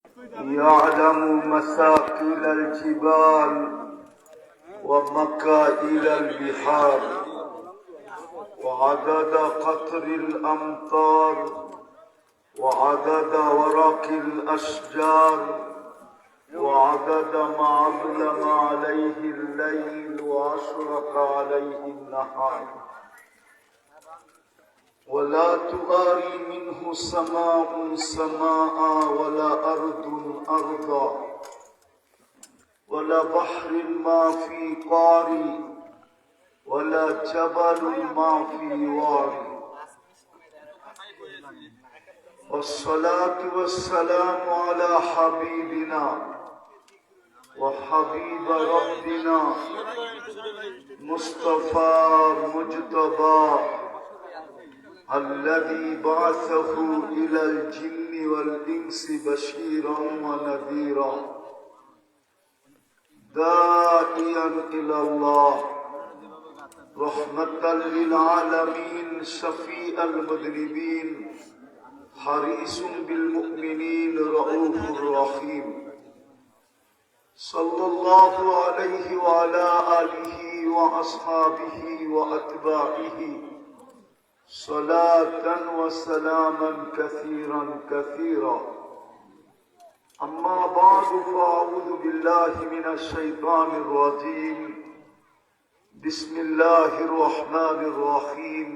يعلم مثاقيل الجبال ومكائل البحار وعدد قطر الأمطار وعدد ورق الأشجار وعدد ما أظلم عليه الليل وأشرق عليه النهار ولا تواري منه سماء سماء ولا أرض أرضا ولا بحر ما في قاري ولا جبل ما في واري والصلاة والسلام على حبيبنا وحبيب ربنا مصطفى مجتبى الذي بعثه إلى الجن والإنس بشيرا ونذيرا داعيا إلى الله رحمة للعالمين شفيع المذنبين حريص بالمؤمنين رؤوف رحيم صلى الله عليه وعلى آله وأصحابه وأتباعه صلاة وسلاما كثيرا كثيرا أما بعد فأعوذ بالله من الشيطان الرجيم بسم الله الرحمن الرحيم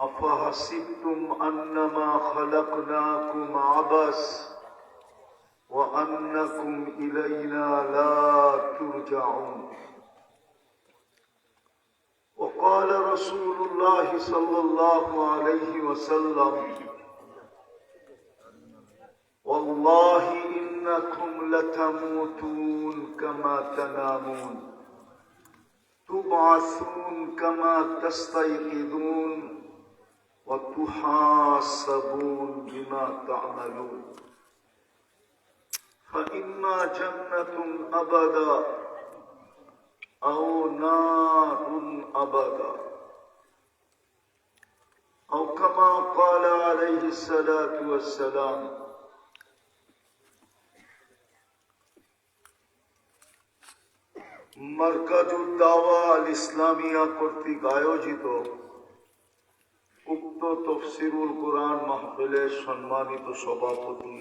أفحسبتم أنما خلقناكم عبثا وأنكم إلينا لا ترجعون وقال رسول الله صلى الله عليه وسلم والله إنكم لتموتون كما تنامون تبعثون كما تستيقظون وتحاسبون بما تعملون فإما جنة أبدا أو نار أبدا أو كما قال عليه الصلاة والسلام মারকাজুদ দাওয়া আল ইসলামিয়া কর্তৃক আয়োজিত উক্ত তাফসীরুল কুরআন মাহফিলের সম্মানিত সভাপতি,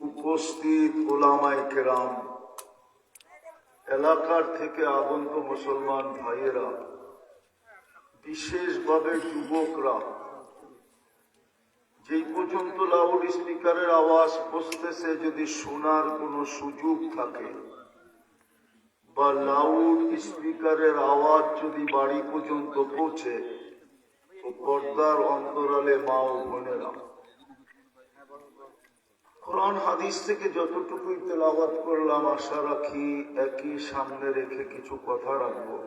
উপস্থিত উলামায়ে কেরাম, এলাকার থেকে আগত মুসলমান ভাইয়েরা, বিশেষভাবে যুবকরা, যেই পর্যন্ত লাউড স্পিকারের আওয়াজ পৌঁছতেছে যদি শোনার কোনো সুযোগ থাকে বা লাউড স্পিকারের আওয়াজ যদি বাড়ি পর্যন্ত পৌঁছে, তো পর্দার অন্তরালে মা ও বোনেরা, কোরআন হাদিস থেকে যতটুকুই তেলাওয়াত করলাম আশা রাখি একই সামনে রেখে কিছু কথা রাখবো।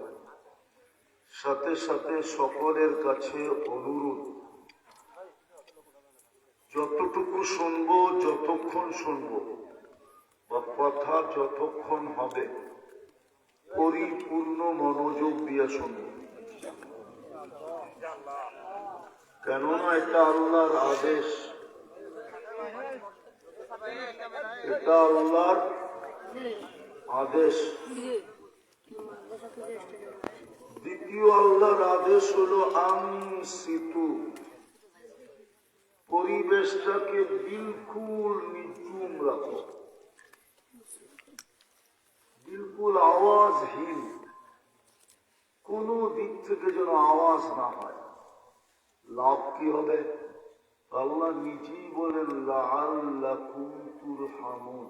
সাথে সাথে সকলের কাছে অনুরোধ, যতটুকু শুনবো, যতক্ষণ শুনবো বা কথা যতক্ষণ হবে, পরিপূর্ণ মনোযোগ দিয়ে শুনবো। কেননা এটা আল্লাহর আদেশ, এটা আল্লাহর আদেশ। দ্বিতীয় আল্লাহর আদেশ হলো আনসিতু, পরিবেশটাকে বিলকুল নিঝুম রাখো, বিলকুল আওয়াজহীন, কোন দিক থেকে যেন আওয়াজ না হয়। লাভ কি হবে? আল্লাহ নিজেই বলেন লাআল্লাকুম তুরহামুন।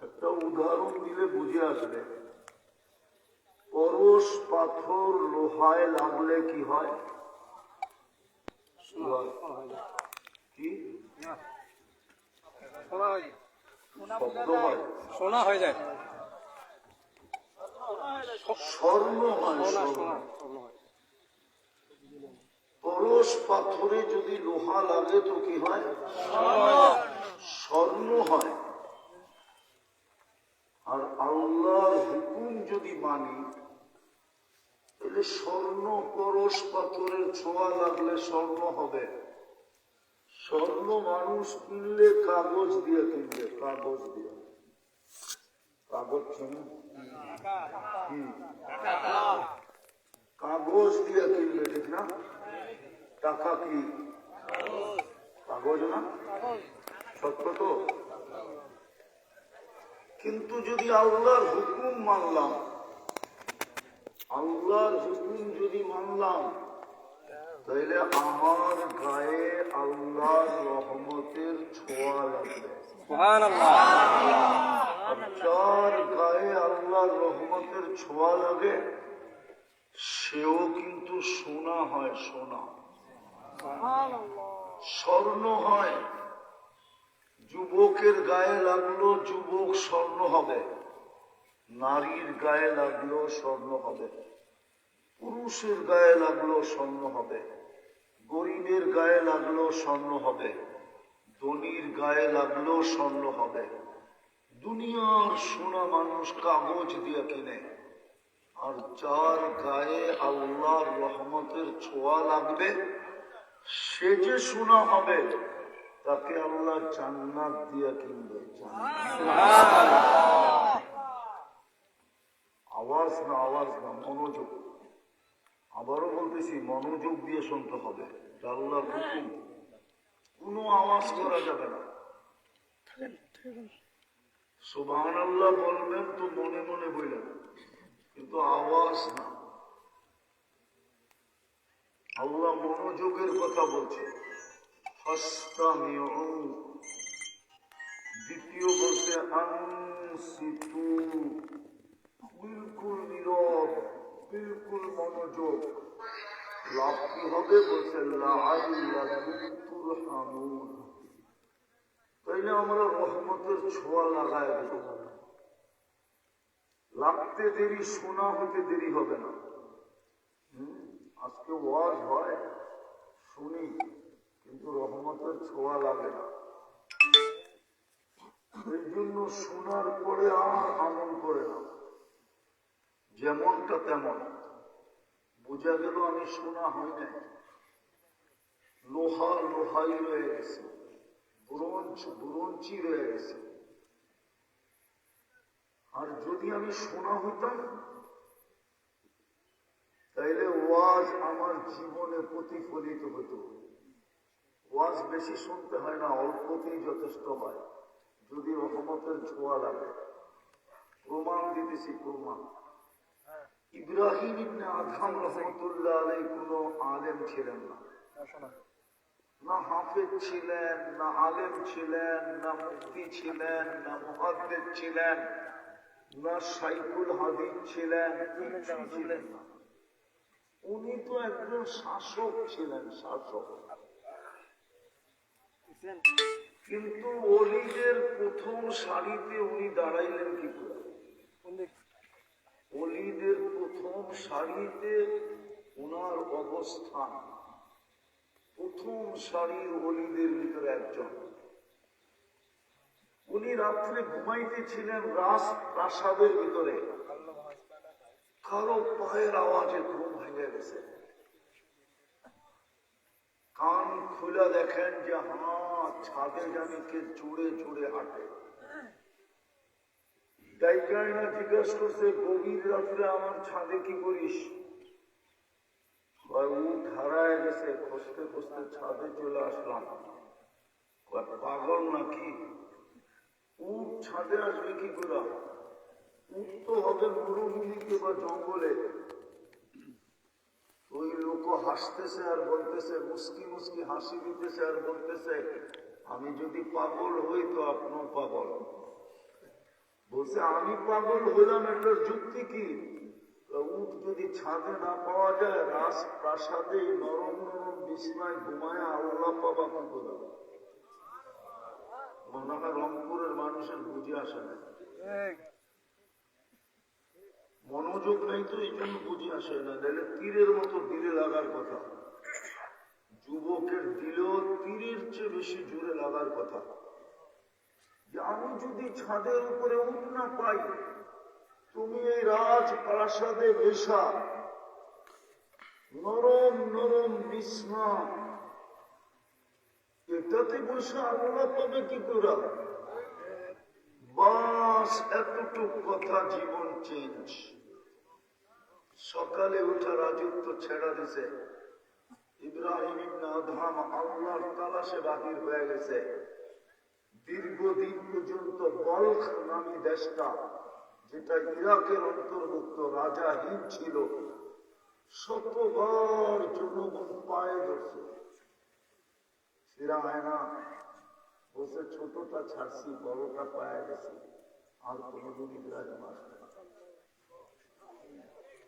একটা উদাহরণ দিলে বুঝে আসবে। পরশ পাথর লোহায় লাগলে কি হয়? কি শব্দ হয়? সোনা হয়ে যায়, স্বর্ণ হয়। পরশ পাথরে যদি লোহা লাগে তো কি হয়? স্বর্ণ হয়। আর আল্লাহর হুকুম যদি মানি তাহলে স্বর্ণ পরশ পাথরের ছোঁয়া লাগলে স্বর্ণ হবে, স্বর্ণ মানুষ কিনলে কাগজ দিয়ে কিনবে, কাগজ দিয়ে। কাগজ কি কাগজ দিয়ে কিনবে, ঠিক না? টাকা কি কাগজ না? সত্য তো। কিন্তু যদি আল্লাহর হুকুম মানলাম, আল্লাহর হুকুম যদি মানলাম, তাহলে আমার গায়ে আল্লাহর রহমতের ছোঁয়া লাগবে। যার গায়ে আল্লাহর রহমতের ছোঁয়া লাগে সেও কিন্তু সোনা হয়, সোনা স্বর্ণ হয়। যুবকের গায়ে লাগলো যুবক স্বর্ণ হবে, নারীর গায়ে লাগলো স্বর্ণ হবে, পুরুষের গায়ে লাগলো স্বর্ণ হবে, গরিবের গায়ে লাগলো স্বর্ণ হবে, ধনীর গায়ে লাগলো স্বর্ণ হবে। দুনিয়ার সোনা মানুষ কাগজ দিয়ে কিনে, আর যার গায়ে আল্লাহর রহমতের ছোঁয়া লাগবে সে যে সোনা হবে তাকে আল্লাহ জান্নাত দিয়ে কিনবে। আওয়াজ না, আওয়াজ না, মনোযোগ। আবারও বলতেছি, মনোযোগ দিয়ে শুনতে হবে। আল্লাহর হুকুম, কোনো আওয়াজ করা যাবে না। সুবহানাল্লাহ বলবেন তো মনে মনে বললেন, কিন্তু আওয়াজ না। আল্লাহ মনোযোগের কথা বলছে। দ্বিতীয় বলছে আনসিতু, বিলকুল নীরব, বিলকুল মনোযোগ। লাভ কি হবে? বলছে লাআল্লাকুম তুরহামুন, তাইলে আমরা রহমতের ছোঁয়া লাগায় দেব। লাগতে দেরি, শোনা হতে দেরি হবে না। আজকে ওয়াজ হয় শুনি, কিন্তু রহমতের ছোঁয়া লাগে না। এই জন্য শোনার পরে আর আমল করে না, যেমনটা তেমন। বোঝা গেল আমি শোনা হয় না, লোহা লোহাই রয়ে গেছে, ব্রোঞ্জ ব্রোঞ্চি রয়ে গেছে। আর যদি আমি শোনা হইতাম তাইলে ওয়াজ আমার জীবনে প্রতিফলিত হতো। ওয়াজ বেশি শুনতে হয় না, অল্পতেই যথেষ্ট হয় যদি রহমতের ছোঁয়া লাগে। প্রমাণ দিতেছি, প্রমাণ। ইব্রাহিম ইবনে আদহাম রহমতুল্লাহ আলাইহি কোনো আলেম ছিলেন না, না হাফেজ ছিলেন, না আলেম ছিলেন, না মুফতি ছিলেন, না মুহাদ্দিস ছিলেন, না শাইখুল হাদিস ছিলেন, কিছুই ছিলেন না। উনি তো একজন শাসক ছিলেন, শাসক। কিন্তু ওলিদের প্রথম সারিতে উনি দাঁড়াইলেন কি করে? ওলিদের প্রথম সারিতে ওনার অবস্থান, প্রথম সারির ওলিদের ভিতরে একজন। উনি রাত্রে ঘুমাইতেছিলেন রাজ প্রাসাদের ভিতরে, কারো পায়ের আওয়াজে ঘুম ভেঙে গেছে। কান খুলে দেখেন যে ছাদে জানি কে জুড়ে জুড়ে হাঁটে। ডাইকাইনা জিজ্ঞেস করছে, গভীর রাত্রে আমার ছাদে কি করিস? উঠ হারায় গেছে, খুঁজতে খুঁজতে ছাদে চলে আসলাম। পাগল নাকি? উঠ ছাদে আসবে কি করে? উঠ তো হবে মরুভূমিতে বা জঙ্গলে। ওই লোক হাসতেছে আর বলতেছে, মুস্কি মুস্কি হাসি দিতেছে আর বলতেছে, আমি যদি পাগল হই তো আপনিও পাগল। বলছে, আমি পাগল হইলাম, এটার যুক্তি কি? উঠ যদি ছাদে না পাওয়া যায়, রাজ প্রাসাদে নরম নরম বিছনায় ঘুমায় আল্লাহ পাবা কি করে? মনে হয় রংপুরের মানুষের বুঝে আসে না, মনোযোগ নেই তো এই জন্য বুঝে আসে না। তাহলে তীরের মতো দিলে লাগার কথা। যুবকের দিলেও তীরের চেয়ে বেশি জোরে লাগার কথা। যে আমি যদি ছাদের উপরে উঠ না পাই, তুমি এই রাজ প্রাসাদে বেশা নরম নরম বিছনা, এটাতে বসে আল্লাহ পাবে কি করে? বাস এতটুকু কথা, জীবন চেঞ্জ। সকালে উঠে রাজত্ব ছেড়া দিছে, ইব্রাহিম ইবনে আদহাম আল্লাহর তালাশে বাহির হয়ে গেছে। দীর্ঘদিন পর্যন্ত বলখ নামী দেশটা, যেটা ইরাকের অন্তর্ভুক্ত, রাজাহীন ছিল, শতবার জনগণ পায়ে ধরছে। ফিরায়না বসে ছোটটা ছাড়ছি, বড়টা পায়ে গেছি, আর কোনদিন ইব্রাহিম আসবে না।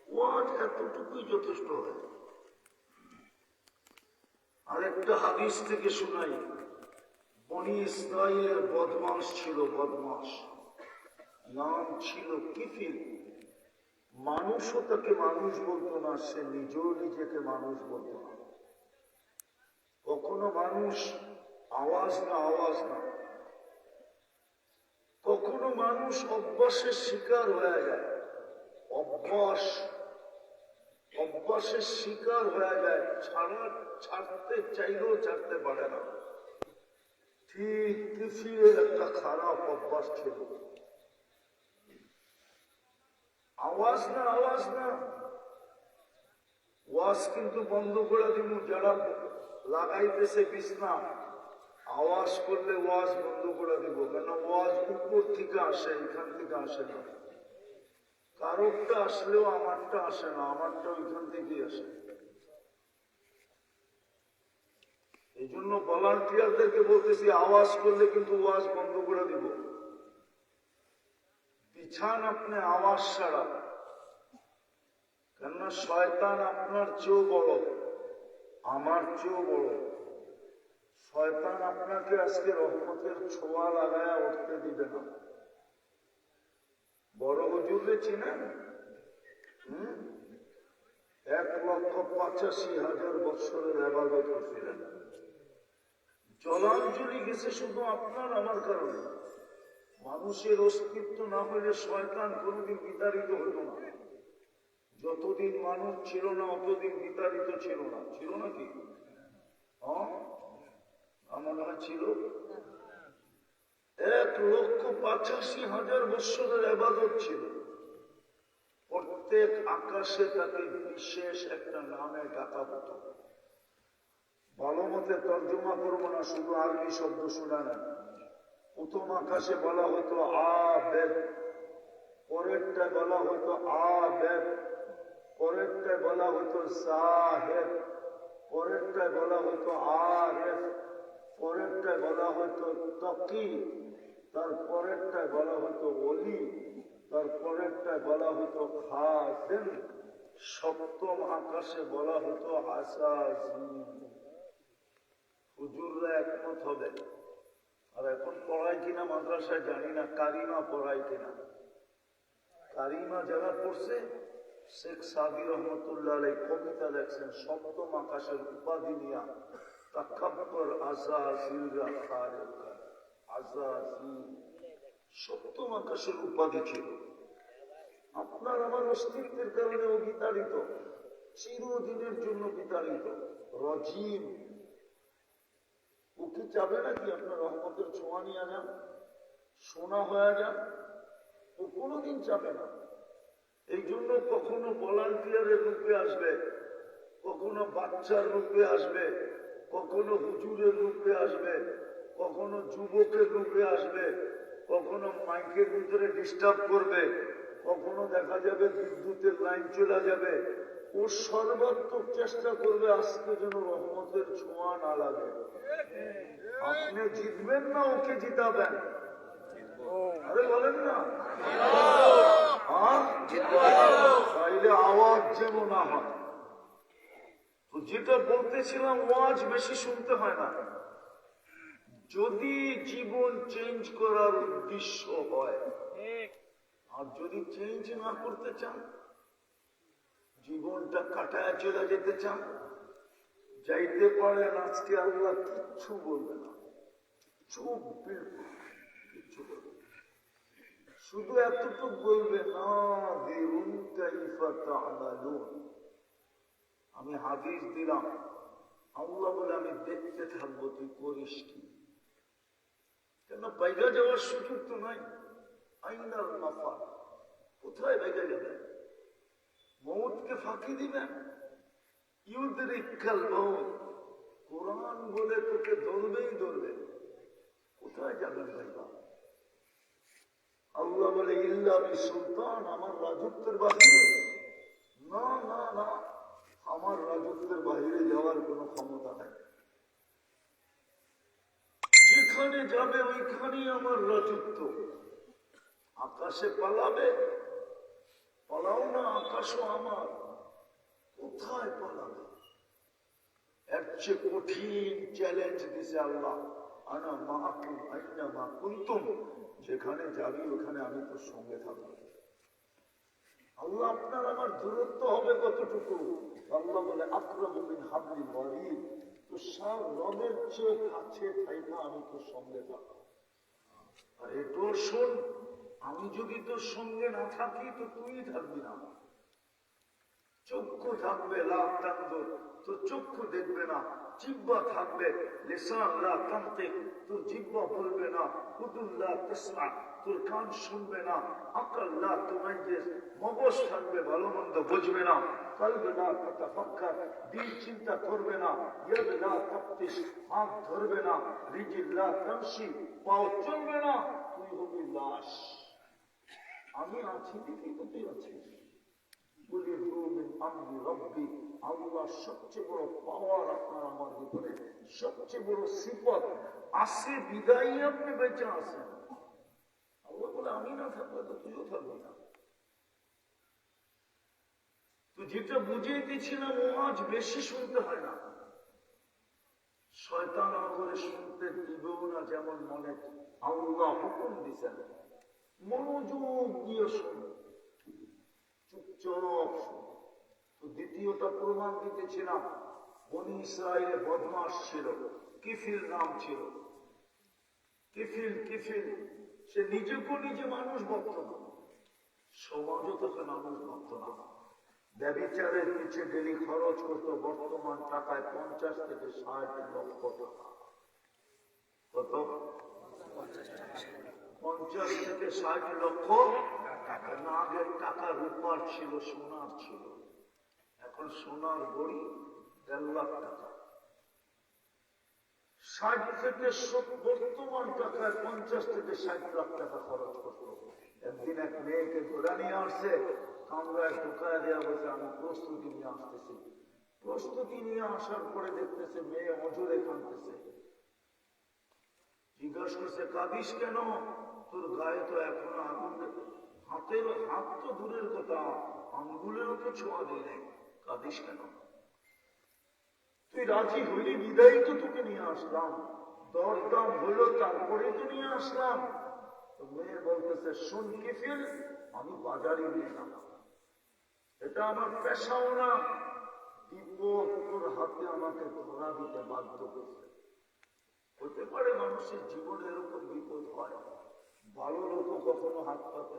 ওয়াজ এতটুকুই যথেষ্ট হয়। আরেকটা হাদিস থেকে শুনাই, বনি ইসরায়েলের বদমাস ছিল, বদমাস, নাম ছিল কিফিল। মানুষও তাকে মানুষ বলতো না, সে নিজেও নিজেকে মানুষ বলতো না। কখনো মানুষ আওয়াজ না, আওয়াজ না। কখনো মানুষ অভ্যাসের শিকার হয়ে যায়, অভ্যাসের শিকার হয়ে যায়, ছাড়তে চাইলেও ছাড়তে পারে না। ঠিক কিফিলের একটা খারাপ অভ্যাস ছিল, আওয়াজ না, আওয়াজ না। ওয়াজ কিন্তু বন্ধ করে দিব, যারা লাগাইতেছে বিছনা, আওয়াজ করলে ওয়াজ বন্ধ করে দিব। কেন? ওয়াজ উপর থেকে আসে, এখান থেকে আসে না। কারোরটা আসলেও আমারটা আসে না, আমারটা ওইখান থেকেই আসে। এই জন্য ভলান্টিয়ারদেরকে বলতেছি, আওয়াজ করলে কিন্তু ওয়াজ বন্ধ করে দিব। পিছান আপনি আওয়াজ ছাড়া, কেননা শয়তান আপনার চেয়েও বড়, আমার চেয়েও বড়। শয়তান আপনাকে আজকে রহমতের ছোঁয়া লাগায়া উঠতে দিবে না। বড় হুজুরে চিনেন? 1,85,000 বছরের ইবাদত করছিলেন। জলাঞ্জলি গেছে শুধু আপনার আমার কারণে। মানুষের অস্তিত্ব না হলে শয়তান কোনদিন বিতাড়িত হতো না। যতদিন মানুষ ছিল না, অতদিন বিতাড়িত ছিল না। ছিল নাকি? আমার না ছিল। 1,85,000 বছরের ইবাদত ছিল। প্রত্যেক আকাশে তাকে বিশেষ একটা নামে ডাকা হতো। ভালো মতে তর্জমা করবো না, শুধু আরবি শব্দ শোনা না। প্রথম আকাশে বলা হতো আবেদ, পরেরটা বলা হতো আবেদ, পরেরটা বলা হতো সাহেব, পরেরটা বলা হতো আরেফ, পরেরটা বলা হতো তকি, তার পরেরটা বলা হতো ওলি, তার পরেরটা বলা হতো খাজেন, সপ্তম আকাশে বলা হতো আসাজি। হুজুররা একমত হবে। আর এখন পড়ায় কিনা মাদ্রাসায় জানি না, কারিমা পড়ায় কিনা। কারিমা যারা পড়ছে, শেখ সাদি রহমতুল্লাহ আলাইহি কবিতা লেখছেন, সপ্তম আকাশের উপাধি নিয়া তাকাব্বর আযাযিলরা খারেকা, আযাযিল সপ্তম আকাশের উপাধি ছিল। আপনার আমার অস্তিত্বের কারণে ও বিতাড়িত, চিরদিনের জন্য বিতাড়িত। রজিম, ও কি চাবে নাকি আপনার রহমতের ছোঁয়া নিয়ে যান, সোনা হয়ে যান? ও কোনোদিন চাবে না। এই জন্য কখনো ভলান্টিয়ারের রূপে আসবে, কখনো বাচ্চার রূপে আসবে, কখনো হুজুরের রূপে আসবে, কখনো যুবকের রূপে আসবে, কখনো মাইকের ভিতরে ডিস্টার্ব করবে, কখনো দেখা যাবে বিদ্যুতের লাইন চলে যাবে। ও সর্বাত্মক চেষ্টা করবে আজকে যেন রহমতের ছোঁয়া না লাগে। আপনি জিতবেন না, ওকে জিতাবেন। আরে বলেন না, তাইলে আওয়াজ যেন না হয়। তো যেটা বলতেছিলাম, ওয়াজ বেশি শুনতে হয় না। যদি জীবন চেঞ্জ করার উদ্দেশ্য হয়, আর যদি চেঞ্জ না করতে চান, জীবনটা কাটায় চলে যেতে চান, যাইতে পারেন। আজকে আল্লাহ কিচ্ছু বলবে না, চুপ, বিলকুল কিচ্ছু বলবে না। শুধু এতটুকু বলবে, আমি হাদিস দিলাম, আল্লাহ বলে আমি দেখতে থাকবো তুই করিস কি। কেন বাইরে যাওয়ার সুযোগ তো নাই। আইনাল মাফা, কোথায় বাইরে যাবে? মৌতকে ফাঁকি দিবেন। ইউদরিকাল মৌত, কোরআন বলে তোকে ধরবেই ধরবে। কোথায় যাবেন ভাইবা? আল্লাহ বলে ইল্লা বিসুলতান, আমার রাজত্বের বাহিরে। না না না, আমার রাজত্বের বাহিরে যাওয়ার কোন ক্ষমতা নাই। যেখানে যাবে ওইখানেই আমার রাজত্ব। আকাশে পালাবে, পালাও না, আকাশও আমার। কোথায় পালাবে? এর চেয়ে কঠিন চ্যালেঞ্জ দিছে আল্লাহ, আনা মাকুম আইনা মা কুনতুম, যেখানে যাবি ওখানে আমি তোর সঙ্গে থাকবো। আল্লাহ আপনার আমার দূরত্ব হবে কতটুকু? আল্লাহ বলে আকরামু মিন হাবলিল ওয়ারিদ, তো সব রবের চেয়ে কাছে থাইকা আমি তোর সঙ্গে থাকবো। আর এটাও শোন, আমি যদি তোর সঙ্গে না থাকি তো তুই থাকবি না। চক্ষু থাকবে লাভ তান্দুর, তোর চক্ষু দেখবে না। জিহ্বা থাকবে, লিসান লা তানতিক, তোর জিহ্বা বলবে না। উদুন লা তাসমা, তোর কান শুনবে না। আকল লা তুমাইয়িজ, মগজ থাকবে, ভালো মন্দ বুঝবে না। কলব লা তাতাফাক্কার, দিল চিন্তা করবে না। ইয়াদ লা তাফতিশ, হাত ধরবে না। রিজিল লা তামশি, পাও চলবে না। তুই হবি লাশ। আমি আছি দেখি তো তুই আছিস। আল্লাহ সবচেয়ে বড় পাওয়ার আপনার আমার ভিতরে, সবচেয়ে বড় সিফত আছে বিদায়ী আপনি বেঁচে আছেন। আল্লাহ বলে আমি না থাকলে তো তুইও থাকবি না। তো যেটা বুঝিয়ে দিয়েছিলাম ও আজ বেশি শুনতে হয় না। শয়তান করে শুনতে দিবেও না, যেমন মনে আল্লাহ হুকুম দিচ্ছেন মনোযোগ দিয়ে শুন, চুপচাপ শুন। তো দ্বিতীয়টা প্রমাণ দিতেছিলাম, বনি ইসরায়েলে বদমাস ছিল, কিফিল নাম ছিল। কিফিল কিফিল, সে নিজেকেও নিজে মানুষ ভাবত না, সমাজও তোকে মানুষ ভাবত না। ব্যভিচারের পিছে ডেলি খরচ করতো বর্তমান টাকায় 50 থেকে 60 লক্ষ টাকা। কত? 50 থেকে 60 লক্ষ টাকা। না, আগের টাকা রূপার ছিল, সোনার ছিল। এখন সোনার বড়ি 1.5 লাখ টাকা। 60 থেকে বর্তমান টাকায় 50 থেকে 60 লাখ টাকা খরচ করতো। একদিন এক মেয়েকে ঘোরা নিয়ে আসছে, কামরায় ঢুকায় দেওয়া বলছে আমি প্রস্তুতি নিয়ে আসতেছি। প্রস্তুতি নিয়ে আসার পরে দেখতেছে মেয়ে অজরে কাঁদতেছে। জিজ্ঞাসা করছে কাঁদিস কেন? তোর গায়ে তো এখনো আগুন, হাতের হাত তো দূরের কথা, আঙ্গুলেরও তো ছোঁয়া দিয়ে নেই, কাঁদিস কেন? তুই রাজি হইলি বিদায়ী তো তোকে নিয়ে আসলাম, দরদাম হইল তারপরে তো নিয়ে আসলাম। তো মেয়ে বলতেছে শোন কিফিল, আমি বাজারে নিয়ে না, এটা আমার পেশাও না। বিপদ তোর হাতে আমাকে ধরা দিতে বাধ্য করছে। হতে পারে মানুষের জীবনে এরকম বিপদ হয়, ভালো লোক কখনো হাত পাতে,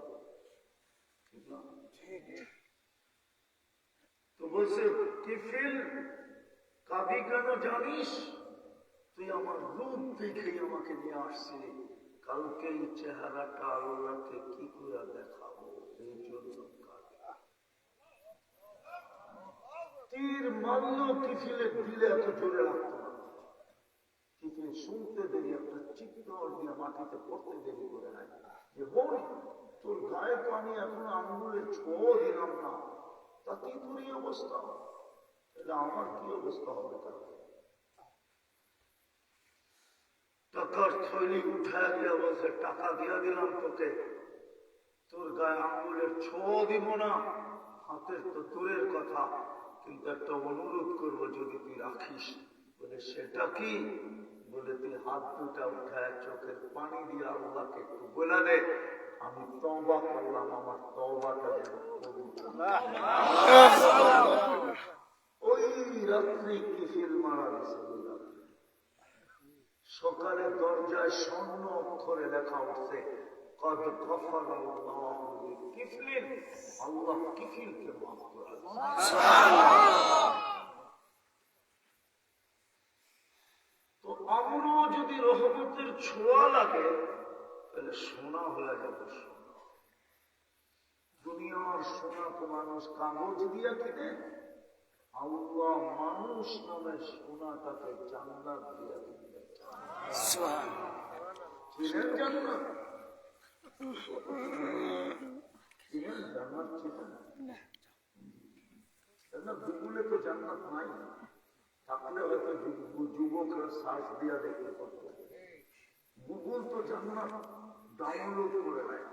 ঠিক না? তো বলছে কিফিল, কাঁদি কেন জানিস? তুই আমার রূপ দেখে আমাকে নিয়ে আসছিলি, কালকে এই চেহারাটা আল্লাহকে কি করে দেখাবো, এই জন্য তীর মারল কিফিলের দিলে এত জোরে লাগতো না। কিফিল শুনতে দেরি, একটা চিৎকার দিয়ে মাটিতে পড়তে দেরি করে নাই যে বোন তোর গায়ে তো আমি এখন আঙ্গুলের ছোঁয়া দিলাম না, তাতেই তোর এই অবস্থা, এটা আমার কি অবস্থা হবে? টাকার থৈলি উঠায় দিয়া বলছে টাকা দিয়া দিলাম তোকে, তোর গায়ে আঙ্গুলের ছোঁয়া দিব না, হাতের তো দূরের কথা, কিন্তু একটা অনুরোধ করবো যদি তুই রাখিস। বলে সেটা কি? বলে তুই হাত দুটা উঠায় চোখের পানি দিয়ে আল্লাহকে একটু বলে দে আমি তওবা করলাম, আমার তওবাটা যেন কবুল হয়। ওই রাত্রি কিফিল মারা গেছে। সকালে দরজায় স্বর্ণ অক্ষরে লেখা উঠছে কদ গফারাল্লাহু লিকিফলিন, আল্লাহ কিফিলকে মাফ করেছেন। ছোঁয়া লাগে তাহলে সোনা হয়ে যাবে। দুনিয়ার সোনা তো মানুষ কাগজ দিয়া কিনে, আল্লাহ মানুষ নামে সোনাটাকে জান্নাত দিয়া কিনে। চিনেন জান্নাত? চিনেন জান্নাত? চিনেন না? গুগলে তো জান্নাত নাই, থাকলে হয়তো যুবকরা সার্চ দিয়া দেখতে পারত। গুগল তো জান্নাত ডাউনলোড করে নেয়,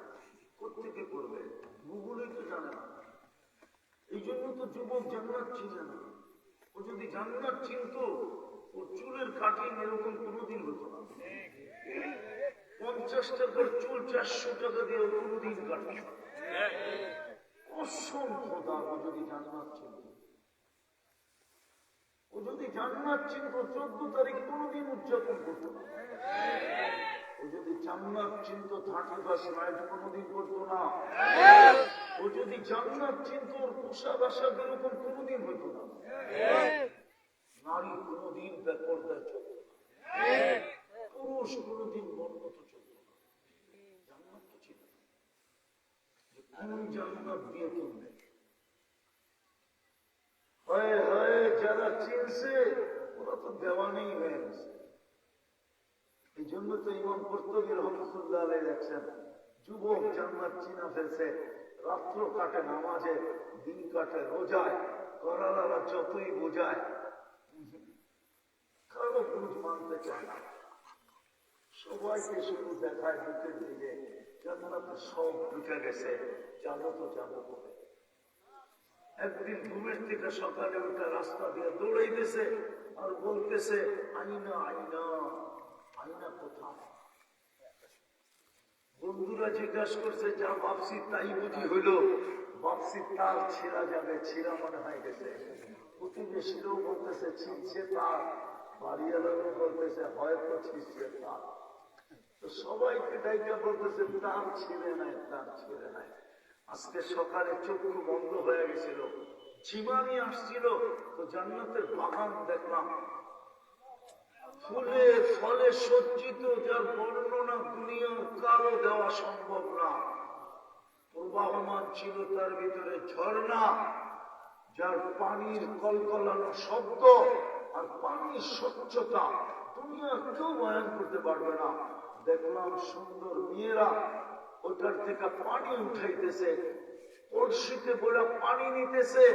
কোথেকে করবে? গুগলে তো জানে না। এই জন্য তো যুবক জান্নাত চিনে না। ও যদি জান্নাত চিনত, ওর চুলের কাটিং এরকম কোনোদিন হতো না। 50 টাকার চুল 400 টাকা দিয়ে কোনোদিন কাটে। অসংখ্য দাম। ও যদি জান্নাত চিনত, ও যদি জান্নাত চিনত 14 তারিখ কোনোদিন উদযাপন করতো না। ও যদি জান্নাত চিনত 31 নাইট কোনোদিন করতো না। ও যদি জান্নাত চিনত ওর পোশাক আশাক এরকম কোনোদিন হইতো না। নারী কোনোদিন বেপরদায় চলত না, পুরুষ কোনোদিন বর্ণত চলত না। জান্নাত তো ছিল না। কোন জান্নাত দিয়ে কিনবে? হয় হয় যারা চিনছে ওরা তো দেওয়ানেই হয়ে গেছে। এই জন্য তো ইমাম কর্তবী রহমতুল্লাহ আলাইহি লেখছেন, যুবক জান্নাত চিনা ফেলছে, রাত্র কাটে নামাজে, দিন কাটে রোজায়, করালারা যতই বোঝায় কারো বুঝ মানতে চায় না। সবাইকে শুধু দেখায় বুকের দিকে জান্নাতে সব ঢুকে গেছে, যাবো তো যাবো বলে। একদিন ঘুমের থেকে সকালে ওটা রাস্তা দিয়ে দৌড়াইতেছে আর বলতেছে আইনা আইনা আইনা কোথায়? বন্ধুরা জিজ্ঞাসা করছে, যা ভাবছি তাই বুঝি হইল। ভাবছি তার ছিঁড়া যাবে, ছিঁড়া মনে হয়ে গেছে। প্রতিবেশীরাও বলতেছে ছিঁড়ছে তার, বাড়িওয়ালাও বলতেছে হয়তো ছিঁড়ছে তার। তো সবাইকে ডাইকা বলতেছে তার ছিঁড়ে নাই, তার ছিঁড়ে নাই। আজকে সকালে চক্ষু বন্ধ হয়ে গেছিল, জীবানি আসছিল, তো জান্নাতের বাগান দেখলাম, ফুলে ফলে সজ্জিত, যার বর্ণনা দুনিয়ার কারো দেওয়া সম্ভব না। প্রবাহমান ছিল তার ভিতরে ঝর্ণা, যার পানির কলকলানো শব্দ আর পানির স্বচ্ছতা দুনিয়া কেউ বয়ান করতে পারবে না। দেখলাম সুন্দর মেয়েরা ওটার থেকে পানি উঠাইতেছে, কলসিতে বলে পানি নিতেছে।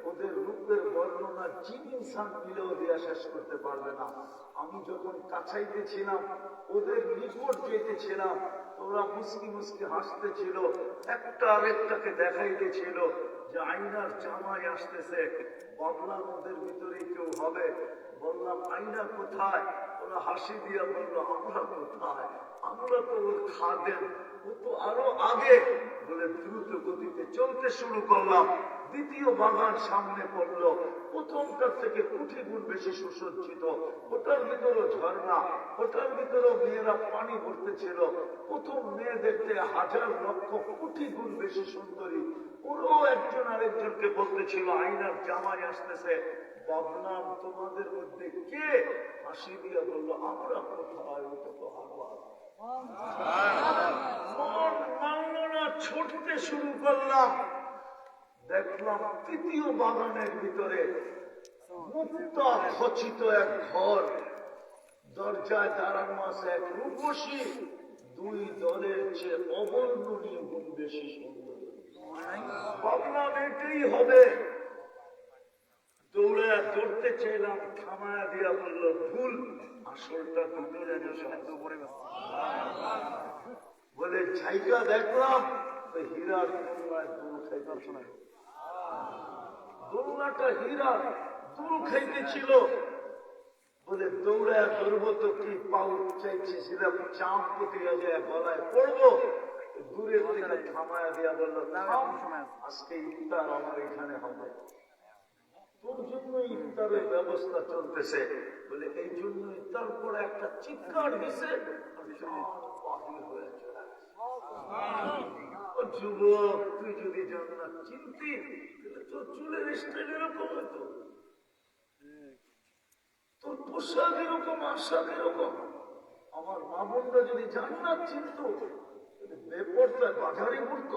ওদের রূপের বর্ণনা জিন ইনসান মিলেও দেওয়া শেষ করতে পারবে না। আমি যখন কাছাইতেছিলাম, ওদের নিকট যেতেছিলাম, ওরা মুসকি মুসকি হাসতেছিল, একটা আরেকটাকে দেখাইতেছিল যে আইনার জামাই আসতেছে। ভাবলাম ওদের ভিতরে কেউ হবে। বললাম আইনা কোথায়? ওরা হাসি দিয়া বললো আমরা কোথায়, আমরা তো ওর খাদেন, ও তো আরো আগে। বলে দ্রুত গতিতে চলতে শুরু করলাম। দ্বিতীয় বাগান সামনে পড়লো, প্রথমটার থেকে কোটি গুণ বেশি সুসজ্জিত। ওটার ভিতরেও ঝর্ণা, ওটার ভিতরেও মেয়েরা পানি ভরতেছিল। প্রথম মেয়ে দেখতে 1000 লক্ষ কোটি গুণ বেশি সুন্দরী। ওরাও একজন আরেকজনকে বলতেছিল আইনার জামাই আসতেছে। ভাবলাম তোমাদের মধ্যে কে? হাসি দিয়া বললো আমরা কোথায়, ওটা তো হাওয়া। ছুটতে শুরু করলাম, দেখলাম তৃতীয় বাগানের ভিতরে মুক্তা খচিত এক ঘর, দরজায় দাঁড়ানো আছে এক রূপসী, 2 দলের চেয়ে অবর্ণনীয় গুণ বেশি সুন্দর। ভাবলাম এটাই হবে। দৌড়ে ধরতে চাইলাম, থামায়া দিয়া বললো ভুল, আসলটা ভিতরে শব্দ করে বলে জায়গা দেখলাম হীরার দোলনায় দুল খাইতেছিল। দোলনাটা হীরার দুল খাইতেছিল। বলে দৌড়ায় ধরবো তো কি, পাউ চাইছিলাম চাপ পুটিয়া যায় গলায় পড়বো। দূরে থেকে থামায়া দিয়া বললো আজকে ইফতার আমার এখানে হবে, তোর জন্য ইফতারের ব্যবস্থা চলতেছে। বলে এই জন্য ইফতার পরে একটা চিৎকার দিছে, বাহির হয়ে চলে গেছে। যুবক তুই যদি জান্নাত চিনতি তোর চুলের স্টাইল এরকম হতো, তোর পোশাক এরকম, আশাক এরকম। আমার মা বোনরা যদি জান্নাত চিনত, বেপরদায় বাজারে ঘুরত,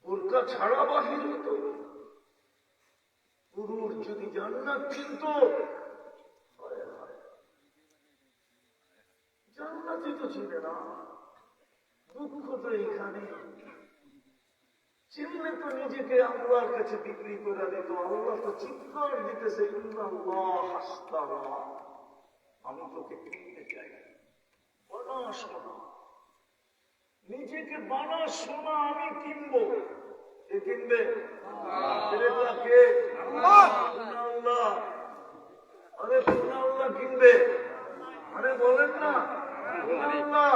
বোরকা ছাড়া বাহির হতো। পুরুষ যদি জান্নাত চিনত, জান্নাতই তো চিনে না। দুঃখ তো এইখানে, চিনলে তো নিজেকে আল্লাহর কাছে বিক্রি করে দিত। আল্লাহ তো চিৎকার দিতেছে, আমি তোকে কিনতে চাই, বানা সোনা, নিজেকে বানা সোনা আমি কিনবো। কে কিনবে? কে? আল্লাহ। আরে আল্লাহ কিনবে? আরে বলেন না, আল্লাহ।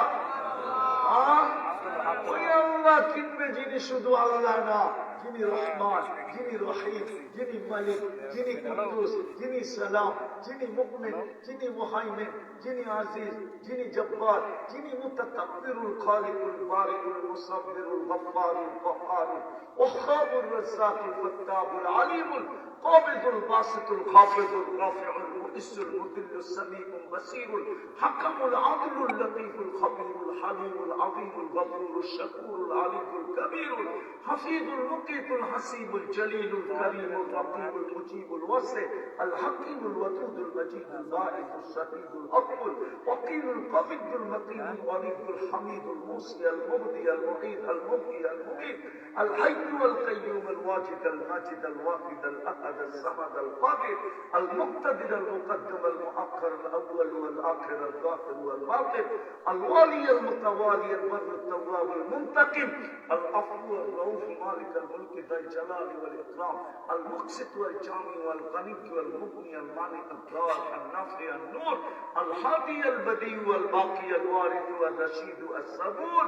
ওই আল্লাহ কিনবে যিনি শুধু আল্লাহ না, যিনি রহমান, যিনি রহিম, যিনি মালিক, যিনি কুদ্দুস, যিনি সালাম, যিনি মুমিন, যিনি মুহাইমিন, যিনি আজিজ, যিনি জব্বার, যিনি মুতাকাব্বিরুল খালিকুল বারিকুল মুসাব্বিরুল গফফারুল কহ্হারুল ওয়াহ্হাবুর রাজ্জাকুল ফাত্তাহুল আলিমুল قابض الباسط الخافض الرافع المؤس المذل السميع البصير الحكم العدل اللطيف الخبير الحليم العظيم الغفور الشكور العلي الكبير الحفيظ المقيت الحسيب الجليل الكريم الرقيب المجيب الواسع الحكيم الودود المجيد الباعث الشهيد الاقوى الوكيل القبض المتين الوليد الحميد الموصي المبدي المعيد المبقي المميت الحي والقيوم الواجد الماجد الواحد الاحد الصمد القادر المقتدر المقدم المؤخر الاول والاخر الظاهر والباطن الوالي المتوالي البر التواب المنتقم العفو الرؤوف مالك الملك ذا الجلال والاكرام المقسط والجامع والغني والمغني المانع الضار النافع النور الهادي البديع والباقي الوارث والرشيد الصبور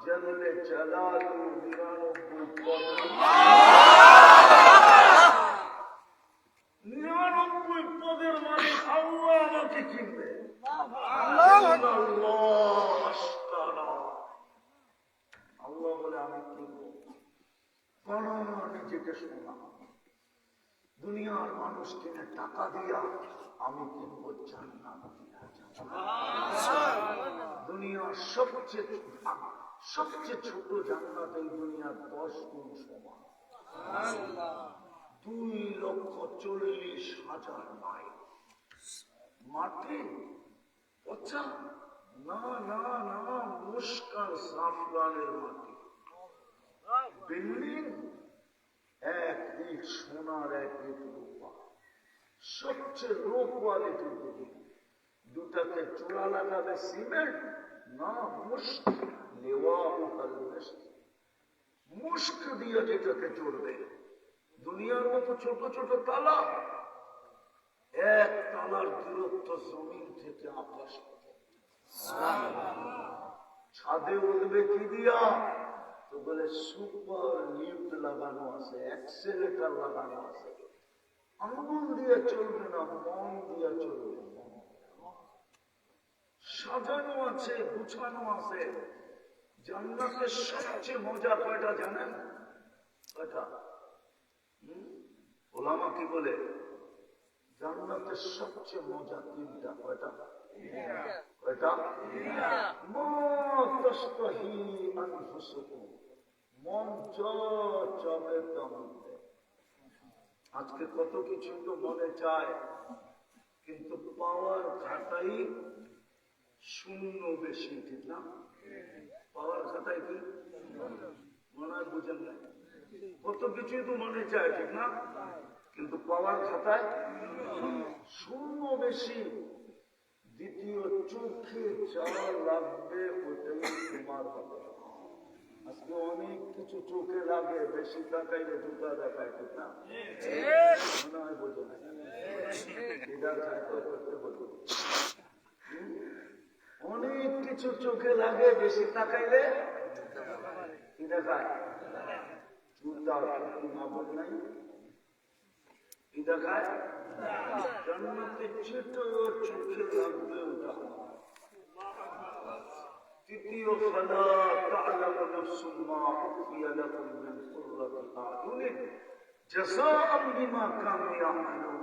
جل جلاله নিরানব্বই পদের মালিক আল্লাহ আমাকে চিনবে। আল্লাহ বলে আমি কিনবো, নিজেকে শোনা। দুনিয়ার মানুষ কিনে টাকা দিয়া, আমি কিনবো জান্নাত দিয়া। দুনিয়ার সবচেয়ে ছোট জান্নাত এই দুনিয়ার 10 গুণ সমান, 2,40,000 মাইল। মাটি পচা না না না, মুস্কান সাফরানের মাটি। বিল্ডিং 1 ইট সোনার, 1 ইট রূপা। সবচেয়ে লো কোয়ালিটির বিল্ডিং। দুটাকে চূড়া লাগাবে সিমেন্ট না, মুস্ক মুস্ক দিয়ে যেটাকে চড়বে। দুনিয়ার মতো ছোট ছোট তালা, 1 তালার দূরত্ব জমিন থেকে আকাশ। ছাদে উঠবে কি দিয়া? তো বলে সুপার লিফট লাগানো আছে, অ্যাক্সেলেটর লাগানো আছে। আঙ্গুল দিয়ে চলবে না, মন দিয়ে চলবে। সাজানো আছে, গুছানো আছে। জান্নাতের সবচেয়ে মজা কয়টা জানেন? কয়টা? ওলামা কি বলে? জান্নাতের সবচেয়ে মজা 3টা। কয়টা? কয়টা? মন চাবে তামতে। আজকে কত কিছু তো মনে চায়, কিন্তু পাওয়ার খাতাই শূন্য বেশি, ঠিক না? পাওয়ার খাতায় কি মনে হয় বুঝেন না? কত কিছুই তো মনে চায়, ঠিক না? কিন্তু পাওয়ার খাতায় শূন্য বেশি। দ্বিতীয় চোখে যা লাগবে ওটাই তোমার হবে। আজকে অনেক কিছু চোখে লাগে, বেশি তাকাইলে জুতা দেখায়, ঠিক না? মনে হয় বোঝে না, করতে বোঝো। অনেক কিছু চোখে লাগে, বেশি তাকাইলে কি দেখায়? জুতা মাবুদ নাই, কি দেখায়? জান্নাতে যেটা চোখে লাগবে ওটা। তৃতীয় ফালা তা'লামু নাফসুম মা উখফিয়া লাহুম মিন কুররাতি আ'য়ুনিন জাযাআম বিমা কানু ইয়া'মালুন।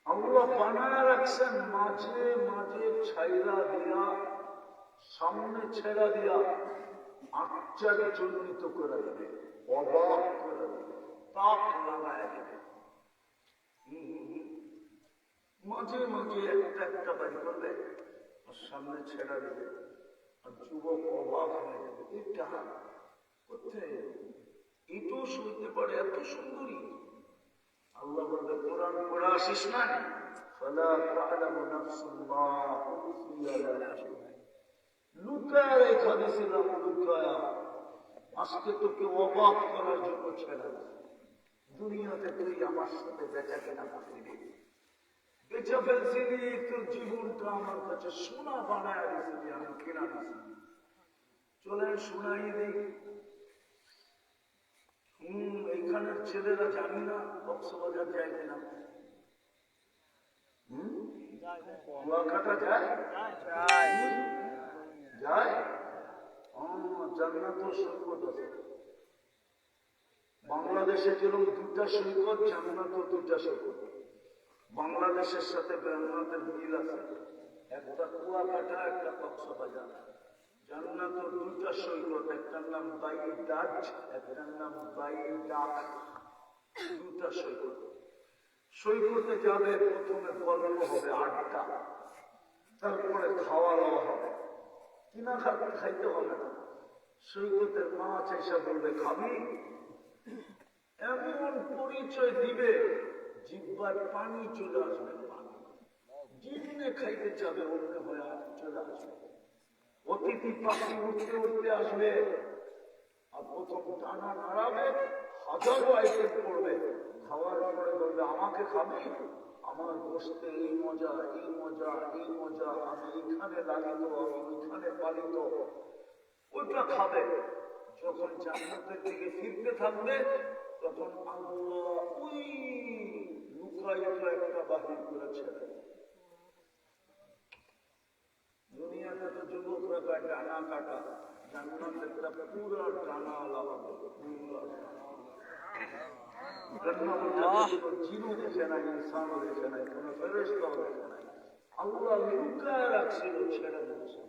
আল্লাহ আল্লাহ বানায় রাখছেন মাঝে মাঝে ছাইরা দিয়া, সামনে ছেড়া দিয়া আশ্চর্যজনিত করে দেবে, অবাক করে দেবে, তাক লাগায় দেবে। মাঝে মাঝে একটা একটা বাড়ি করবে আর সামনে ছেড়া দেবে, আর যুবক অবাক হয়ে যাবে, এটা কোথায়, এটাও শুনতে পারে, এত সুন্দরী। আল্লাহ বলবে কোরআন পড়া আসিস না, ফালা তা'লামু নাফসুন মা উখফিয়া লাহুম, লুকায় রেখা দিয়েছিলাম, লুকায়া। আজকে তোকে অবাক করার জন্য ছেড়ে দুনিয়াতে তুই আমার সাথে বেচা কেনা করছিলি, বেচা ফেলছিলি, তোর জীবনটা আমার কাছে সোনা বানায় দিয়েছিলি, আমি কেনা দিয়েছি। চলেন শোনাই দিই। এইখানের ছেলেরা জানি না কক্সবাজার যায় কিনা, কুয়াকাটা যায়, যায়। জান্নাতুল সৈকত আছে বাংলাদেশে, যেরকম দুটা সৈকত, জান্নাতুল দুটা সৈকত। বাংলাদেশের সাথে জান্নাতের মিল আছে, একটা কুয়াকাটা, একটা কক্সবাজার। জান্নাতুল দুটা সৈকত, একটার নাম বাই ডাচ, একটার নাম বাই ডাক, দুটা সৈকত। সৈকতে যাবে, প্রথমে গল্প হবে 8টা, তারপরে খাওয়া দাওয়া হবে, কিনা খাইতে হবে না। সৈকতের মাছ এসে বলবে খাবি, এমন পরিচয় দিবে জিহ্বার পানি চলে আসবে, যেমনে খাইতে চাবে অন্য হয়ে চলে আসবে। অতিথি পাখি উঠতে উঠতে আসবে, আর প্রথম টানা নাড়াবে, হাজারো আইটেম করবে, খাওয়ার পরে বলবে আমাকে খাবি, আমার গোশতে এই মজা, এই মজা, এই মজা, আমি এইখানে লালিত, আমি ওইখানে পালিত, ওইটা খাবে। যখন জান্নাতের দিকে ফিরতে থাকবে, তখন আল্লাহ ওই লুকায়িত একটা বাহির করেছে। দুনিয়াতে তো যুবকরা গায়ে ডানা কাটা, জান্নাতেরটা পুরো ডানা আলাদা হবে, জিরো দেখে নাই, ইনসানও দেখে নাই, কোন ফেরেশতাও দেখে নাই। আল্লাহ লুকায় রাখছিল, ছেড়ে দিয়েছে।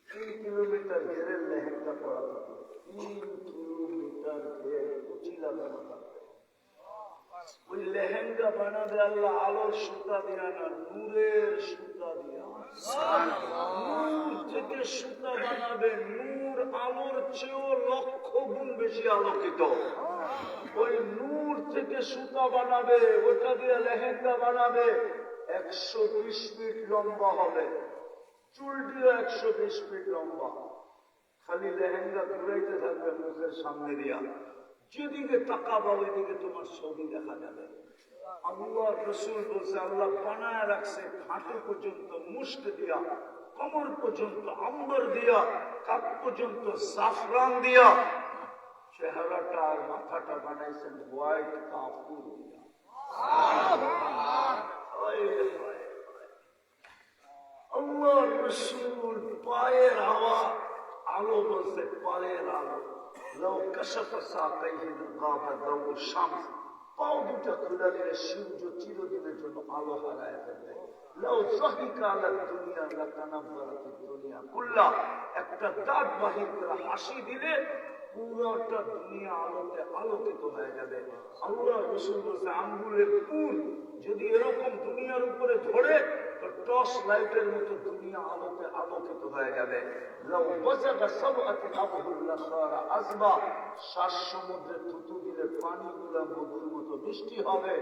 3 কিলোমিটার ঘেরের লেহেঙ্গা পড়া থাকে, 3 কিলোমিটার ঘের কুচি লাগানো থাকে। ওই লেহেঙ্গা বানাবে আল্লাহ আলোর সুতা দিয়া না, নূরের সুতা দিয়া। নূর থেকে সুতা বানাবে, নূর আলোর চেয়েও লক্ষ গুণ বেশি আলোকিত। ওই নূর থেকে সুতা বানাবে, ওটা দিয়ে লেহেঙ্গা বানাবে। 120 ফিট লম্বা হবে, চুল দিয়ে 120 ফিট লম্বা। খালি লেহেঙ্গা ঘুরাইতে থাকবে মুখের সামনে দিয়া, যেদিকে তাকাবা ওইদিকে তোমার ছবি দেখা যাবে। আল্লাহ রসুল বলছে আল্লাহ বানায় রাখছে হাঁটু পর্যন্ত মুষ্ট দিয়া, কমর পর্যন্ত আম্বর দিয়া, কাপ পর্যন্ত জাফরান দিয়া। চেহারাটা আর মাথাটা বানাইছেন হোয়াইট কাপড় দিয়া। আল্লাহ রসুল পায়ের হাওয়া আলো বলছে, পায়ের আলো। لو كشف ساقيه لغاب ضوء الشمس, পাও দুটা খুলে দিলে সূর্য চিরদিনের জন্য আলো হারায় ফেলবে। لو ضحك على الدنيا لتنورت الدنيا كلها, একটা দাঁত বাহির করে হাসি দিলে পুরোটা দুনিয়া আলোতে আলোকিত হয়ে যাবে। আল্লাহ রাসূল বলেছে আঙ্গুলের পুল যদি এরকম দুনিয়ার উপরে ধরে তো টর্চ লাইটের মতো দুনিয়া আলোতে আলোকিত হয়ে যাবে। লাউ বাযাগা সাবআতি আবহুল্লাহ সারা আযবা, 7 সমুদ্রে থুতু দিলে পানিগুলো মধুর মতো মিষ্টি হবে।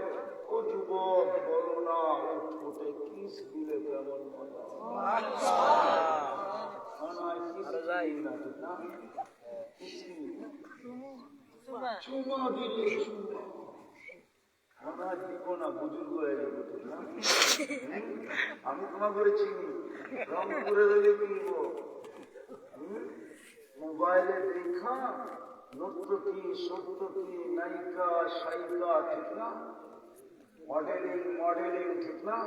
ও যুবক বলো না, ও ঠোঁটে কিস দিলে কেমন মজা। চুমা দিলে দিব না, বুজুর্গ হয়ে যাবে। আমি তোমার করে চিনি, রং করে দিলে কিনব। মোবাইলে দেখা নর্তকী, সত্যকী, নায়িকা, সায়িকা, ঠিক না? মডেলিং ঠিক না?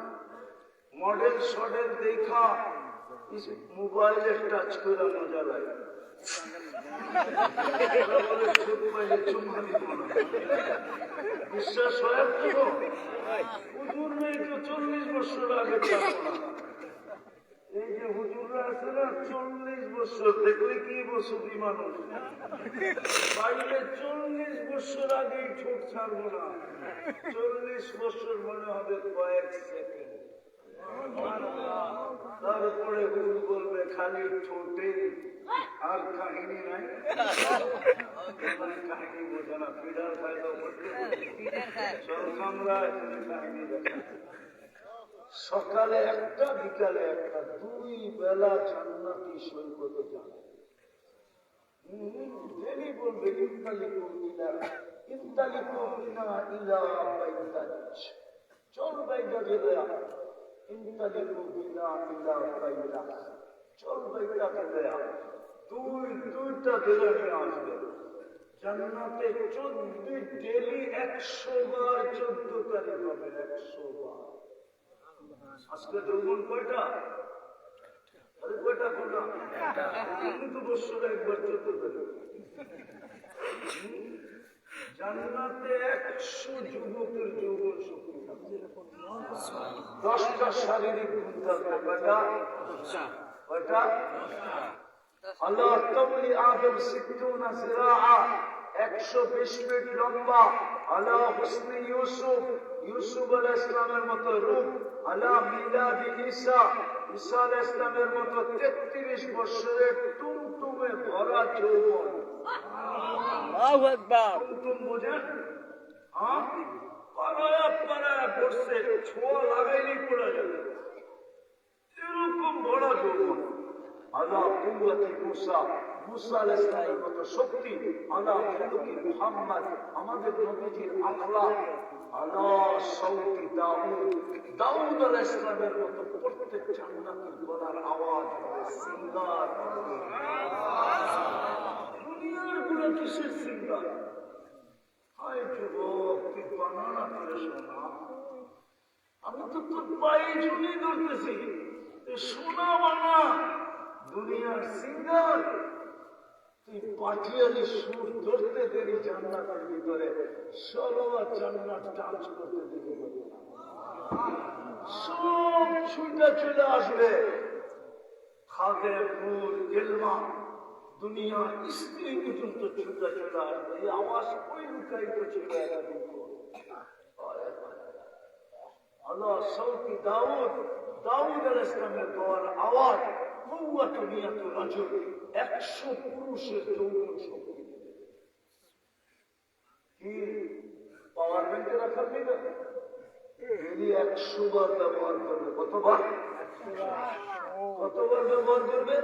মডেল শডেল দেখা মোবাইলে টাচ করে মজা লাগে। বিশ্বাস হয় তো? হুজুর নেই তো 40 বছর আগে থাকতো না। এই যে হুজুররা আছে না 40 বছর দেখলে কি বসতি মানুষ বাইরে 40 বছর আগেই ঠোঁট ছাড়বো না। 40 বছর মনে হবে কয়েক সেকেন্ড। তারপরে হুজুর বলবে খালি ঠোঁটে আর কাহিনী নাই। কাহিনী বোঝে না, পিড়ার ফায়দা করতে চল কামরায় কাহিনী দেখা। সকালে একটা বিকালে একটা, 2 বেলা জান্নাতি সৈকতে যাবে। ডেলি বলবে চল বাইদা গেলে চল বাইদা গেলে 2টা গেলে নিয়ে আসবে জান্নাতে। 14 ডেলি 100 বার 14 তারিখ হবে, 100 বার। আজকে যৌবন কয়টা? আরে কয়টা কোনটা? কিন্তু বছর একবার 14 তারিখ। জান্নাতে 100 যুবকের যৌবন শক্তি থাকবে। 10টা শারীরিক গুণ থাকবে। কয়টা? আল্লাহ তাবলি আদম 60 জিরাআ, 120 ফিট লম্বা। আলা হুসনি ইউসুফ, ইউসুফ আলাইহিস সালামের মতো রূপ। আলা মিলাদি ঈসা, ঈসা আলাইহিস সালামের মতো 33 বছরের টুমটুমে ভরা যৌবন। আল্লাহু আকবার। টুমটুম বোঝেন? হ্যাঁ, পাড়ায় বসছে, ছোঁয়া লাগাইনি পড়ে যাবে, এরকম ভরা যৌবন। আলা কুওয়াতি মুসা, মুসা আলাইহিস সালামের মতো শক্তি। আলা খুলুকি মুহাম্মদ, আমাদের নবীজির আখলাক। আলা সাউতি দাউদ, দাউদ আলাইহিস সালামের মতো প্রত্যেক জান্নাতের গলার আওয়াজ হবে সিঙ্গার। দুনিয়ার গুলো কিসের সিঙ্গার? হায় যুবক, তুই বানানা করে শোনা। আমি তো তোর পায়ে জড়িয়ে ধরতেছি, সোনা বানা। দুনিয়ার সিঙ্গার তুই পাঠিয়ালি সুর ধরতে দেরি জান্নাতের ভিতরে, সরোয়া জান্নাত টাচ করতে দেরি হবে, সব ছুটে চলে আসবে। খাদে ফুল গেলমা দুনিয়া স্ত্রী পর্যন্ত ছুটে চলে আসবে। এই আওয়াজ ওই লুকাইতে ছিল এতদিন। আল্লাহ সাউতি দাউদ, দাউদ আলাইহিস সালামের দোয়ার আওয়াজ। 100 পুরুষের যৌবন শক্তি। কি পাওয়ার ব্যাংকে রাখার নেই? ডেলি 100 বার ব্যবহার করবে। কতবার? কতবার ব্যবহার করবে?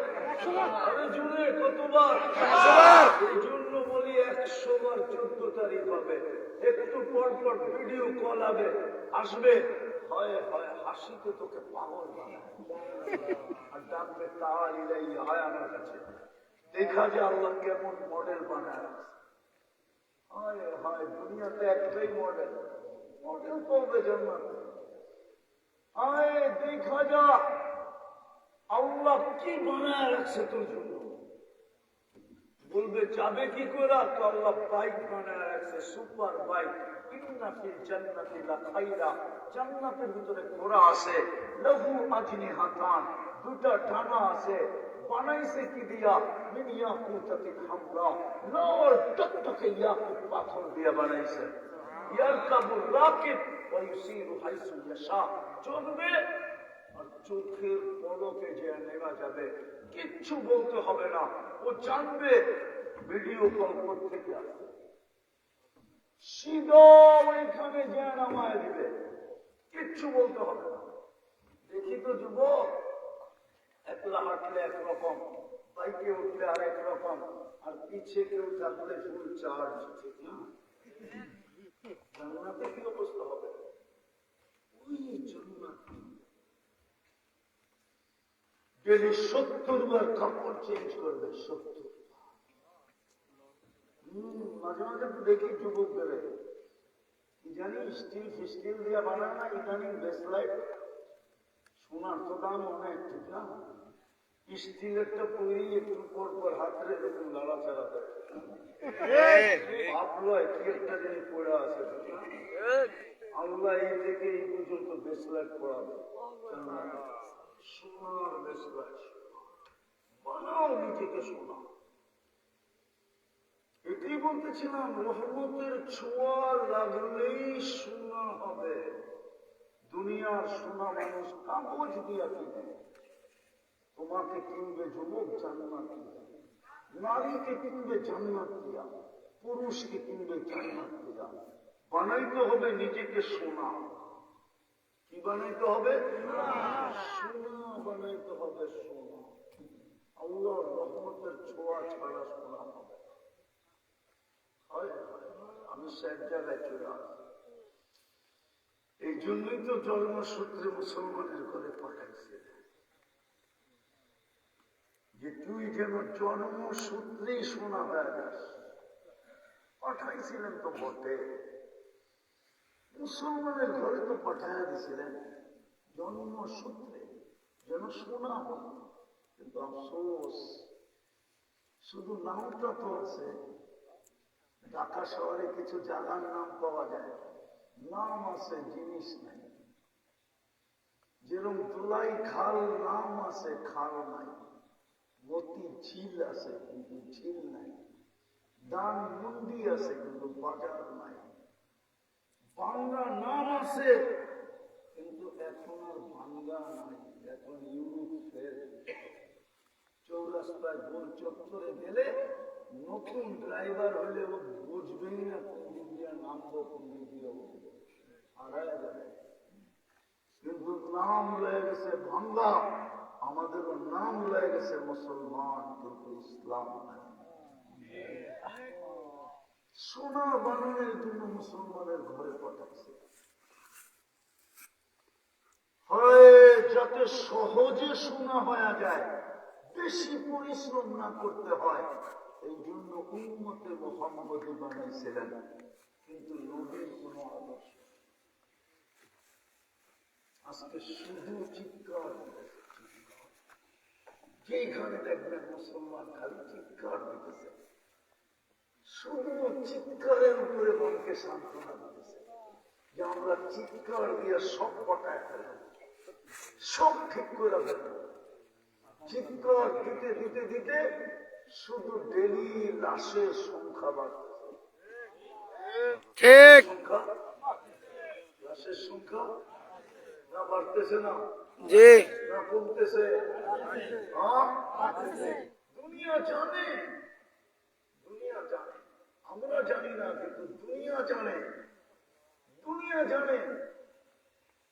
আরে জুড়ে কতবার? এই জন্য বলি 100 বার 14 তারিখ হবে। একটু পর পর ভিডিও কল আসবে, হয় হয় হাসিতে তোকে পাগল বানায় আর ডাকবে তাল ইলাইহি, হয় আমার কাছে দেখা যায় আল্লাহ কেমন মডেল বানায়। হায় হায়, দুনিয়াতে একটাই মডেল, মডেল পাবে জান্নাতে। হায় দেখা যা আল্লাহ কি বানায় রাখছে তোর জন্য। বলবে যাবে কি করে? তো আল্লাহ বাইক বানায় রাখছে, সুপার বাইক। জান্নাতের ভিতরে ঘোড়া আছে, লঘু আজনি হাতান, 2টা ডানা আছে। বানাইছে কি দিয়া? মিন ইয়াকুতাতিন হামরা, লাল টকটকে ইয়াকুত পাথর দিয়া বানাইছে। ইয়ারকাবুর রাকিব ওয়া ইউসিরু হাইসু ইয়াশা, চলবে আর চোখের পলকে যে নেমা যাবে, কিচ্ছু বলতে হবে না। ও জানবে ভিডিও কল করতে গিয়ে সিধা ওইখানে যে নামায় দিবে, কিচ্ছু বলতে হবে না। দেখি তো যুবক, একলা হাঁটলে একরকম, বাইকে উঠলে আর একরকম, আর পিছে কেউ থাকলে ফুল চার্জ। ঠিক না? জান্নাতে কি অবস্থা হবে? ওই জান্নাত ডেলি 70 বার কাপড় চেঞ্জ করবে। 70। মাঝে মাঝে তো দেখি যুবকদের কি জানি স্টিল দিয়ে বানায় না, ইদানিং বেসলাইট। সোনার তো দাম অনেক, ঠিক না? স্টিলেরটা পরি একটু পর পর হাতের এরকম লাড়াচাড়া দেয়, ভাবলো কি একটা জিনিস পড়ে আছে। আল্লাহ এই থেকে এই পর্যন্ত বেসলাইট পড়াবে, সোনার বেসলাইট বানাও, নিজেকে শোনা। এটাই বলতেছিলাম, রহমতের ছোঁয়া লাগলেই সোনা হবে। দুনিয়ার সোনা মানুষ কাগজ দিয়া কিনে, তোমাকে কিনবে যুবক জান্নাত দিয়া, নারীকে কিনবে জান্নাত দিয়া, পুরুষকে কিনবে জান্নাত দিয়া। বানাইতে হবে নিজেকে সোনা। কি বানাইতে হবে? সোনা বানাইতে হবে, সোনা। আল্লাহর রহমতের ছোঁয়া ছাড়া সোনা হবে। আমি সব জায়গায় চলে আসি, এই জন্যই তো জন্মসূত্রে মুসলমানের ঘরে পাঠাইছে, যে তুই যেন জন্মসূত্রেই সোনা হয়ে যাস। পাঠাইছিলেন তো বটে, মুসলমানের ঘরে তো পাঠাইয়া দিছিলেন জন্মসূত্রে যেন সোনা হয়। কিন্তু আফসোস, শুধু নামটা তো আছে। ঢাকা শহরে কিছু জায়গার নাম পাওয়া যায়, নাম আছে জিনিস নাই। যেরকম দুলাই খাল নাম আছে, খাল নাই। মতি ঝিল আছে কিন্তু ঝিল নাই। দান মন্ডি আছে কিন্তু বাজার নাই। বাংলা নাম আছে কিন্তু এখন আর বাংলা নাই, এখন ইউরোপের। চৌরাস্তায় গোল চত্বরে গেলে নতুন ড্রাইভার হলে ও বুঝবেই না কোন দিক দিয়ে নামবো, কোন দিক দিয়ে হারায় যাবে। কিন্তু নাম লয়ে গেছে বাংলা, আমাদেরও নাম লয়ে গেছে মুসলমান, কিন্তু ইসলাম নাই। সোনা বানানোর জন্য মুসলমানের ঘরে পাঠাচ্ছে, যাতে সহজে সোনা হয়ে যায়, বেশি পরিশ্রম না করতে হয়। এই জন্য উম্মতে মুহাম্মদী বানাইছিলেন, কিন্তু নবীর কোন আদর্শ। আজকে শুধু চিৎকার, যেখানে দেখবেন মুসলমান খালি চিৎকার দিতেছে, শুধু চিৎকারের উপরে মনকে সান্ত্বনা দিতেছে, যে আমরা চিৎকার দিয়ে সব পটায় ফেলব, সব ঠিক করে ফেলব। চিৎকার দিতে দিতে দিতে শুধু ডেলি লাশের সংখ্যা বাড়তেছে। লাশের সংখ্যা না বাড়তেছে না, না কমতেছে? দুনিয়া জানে, দুনিয়া জানে, আমরা জানি না, কিন্তু দুনিয়া জানে। দুনিয়া জানে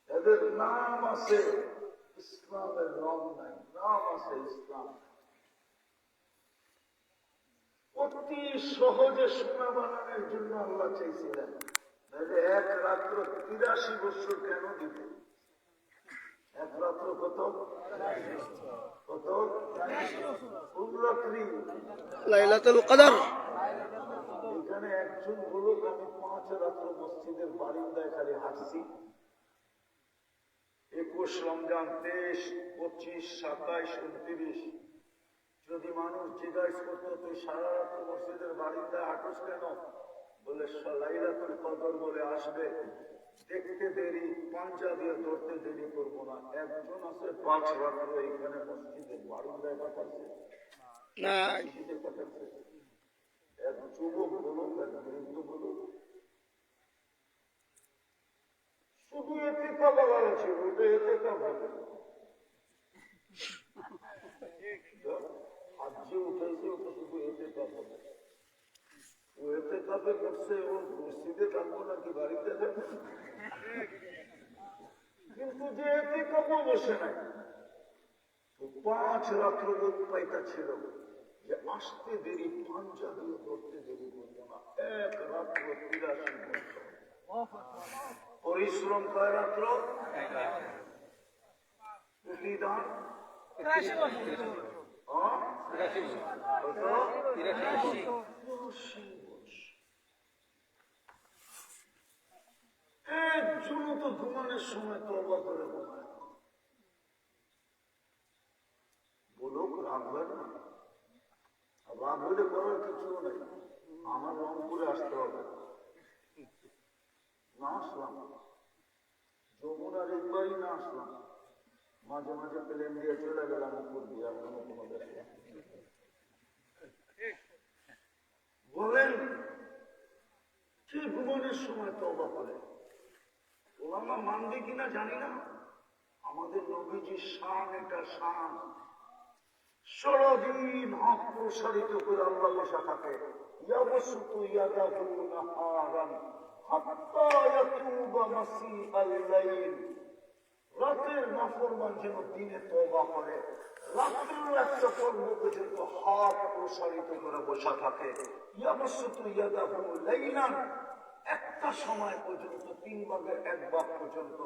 এদের নাম আছে, ইসলামের রং নাই, নাম আছে ইসলাম। অতি সহজে সোনা বানানোর জন্য আল্লাহ চাইছিলেন, নাহলে এক রাত্র 83 বছর কেন দিবে? এক রাত্র কত কত? কোন রাত্রি? লাইলাতুল কদর। এখানে একজন বলুক, আমি 5 রাত্র মসজিদের বারিন্দায় খালি হাঁটছি। 21 রমজান, 23, 25, 27, 29। যদি মানুষ জিজ্ঞাসা করতো তুই সারা রাত্র মসজিদের বারিন্দায় হাঁটস কেন, বলে লাইলাতুল কদর বলে আসবে, দেখতে দেরি, পাঞ্জা দিয়ে ধরতে দেরি করবো না। একজন আছে 5 রাত্র এখানে মসজিদের বারিন্দায় কাটাচ্ছে, এক যুবক বলুক, এক বৃদ্ধ বলুক, শুধু এতে কাবার আছে, ওটা এতে কাবার আজ যে উঠেছে ওটা শুধু এতে কাবার। ও এতে কাপে করছে, ও মসজিদে থাকবো নাকি বাড়িতে যাবো? কিন্তু যে এতে কাপও বসে নাই, 5 রাত্র লোক পাইতা ছিল যে আসতে দেরি, পাঞ্জা দিয়ে ধরতে দেরি করবো না। এক রাত্র 83 বছর পরিশ্রম, কয় রাত্র? প্রতিদান একজন তো ঘুমানোর সময় তওবা করে ঘুমায়। বলুক রাখবেন না, রাগ হলে করার কিছু নেই। আমার রংপুরে আসতে হবে না, আসলাম যমুনার একবারই না আসলাম, মাঝে মাঝে প্লেন দিয়ে চলে গেলাম উপর দিয়ে। কোনো দেশে বলেন সে ঘুমানোর সময় তওবা করে। ওলামা মানবে কিনা জানি না, আমাদের নবীজির শান, এটা শান। সারাদিন হাত প্রসারিত করে আল্লাহ বসা থাকে। ইয়াবসুতু ইয়াদাহু নাহারান হাত্তা ইয়াতুবা মাসিআল লাইল। রাতের নাফরমান যেন দিনে তওবা করে, রাত্রের একটা পর্ব পর্যন্ত হাত প্রসারিত করে বসা থাকে। ইয়াবসুতু ইয়াদাহু লাইলান, একটা সময় পর্যন্ত, 3 ভাগের 1 ভাগ পর্যন্ত।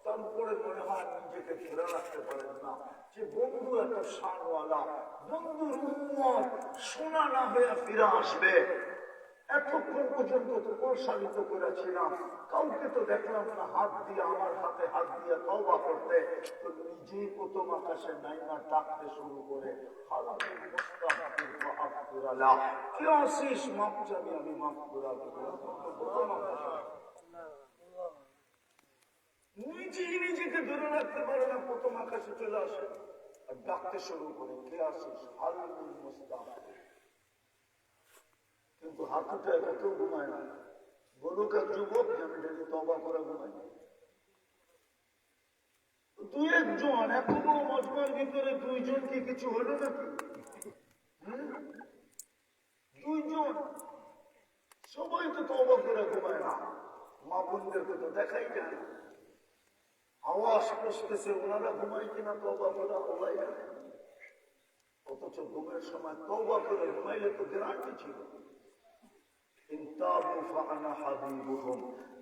তারপরে মনে হয় নিজেকে ধরে রাখতে পারেন না যে বন্ধু এত শানওয়ালা, বন্ধুর উম্মত শোনা না হয়ে ফিরে আসবে। এতক্ষণ পর্যন্ত তো প্রসারিত করেছিলাম, কাউকে তো দেখলাম না হাত দিয়ে, আমার হাতে হাত দিয়ে তওবা করতে। তো নিজেই প্রথম আকাশে নাইমা ডাকতে শুরু করে, কে আসিস, মাপ চাবি, আমি মাপ করে প্রথম আকাশে নিজেই নিজেকে ধরে রাখতে পারে না, প্রথম আকাশে চলে আসে আর ডাকতে শুরু করে, কে আসিস, হালুল মুস্তাফ। কিন্তু হাত উঠে কেউ ঘুমায় না। বলুক এক যুবক যে আমি ডেলি তওবা করে ঘুমাই। 2-1 জন, এত বড় মজমার ভিতরে 2 জন কি কিছু হলো নাকি? 2 জন, সবাই তো তওবা করে ঘুমায় না। মা বোনদেরকে তো দেখাই যায় না, আওয়াজ বসতেছে, ওনারা ঘুমায় কিনা তওবা করে আল্লাহ জানে। অথচ ঘুমের সময় তওবা করে ঘুমাইলে তো গ্যারান্টি ছিল।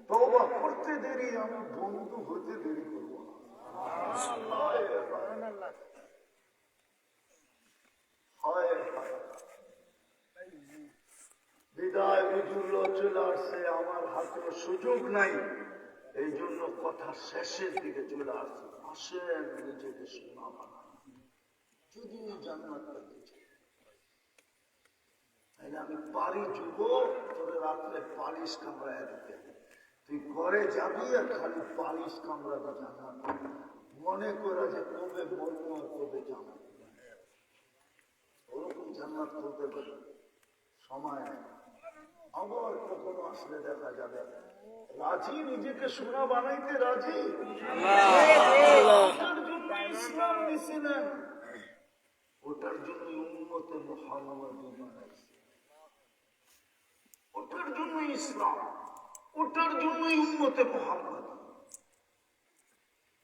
তওবা করতে দেরি, আমি বন্ধু হতে দেরি করবো না। বিদায় বিজুল্য চলে আসছে, আমার হাতে সুযোগ নাই, এই জন্য কথা শেষের দিকে চলে আসছে। আসেন নিজেকে শোনা বানা, যদি জান্নাত পেতে চাই। আমি পারি যুবক, তোরে রাত্রে পালিশ কামড়ায় দিতে, তুই ঘরে যাবি আর খালি পালিশ কামড়াতে জান্নাত, মনে করে যে কবে মরবো আর কবে যাবো। ওরকম জান্নাত করতে পারে সময় নেই। আবার কখনো আসলে দেখা যাবে। রাজি, নিজেকে সোনা বানাইতে রাজি। ওটার জন্য ইসলাম দিছিলেন, ওটার জন্য উম্মতে মুহাম্মাদী বানাইছে, ওটার জন্য ইসলাম, ওটার জন্যই উম্মতে মুহাম্মাদী।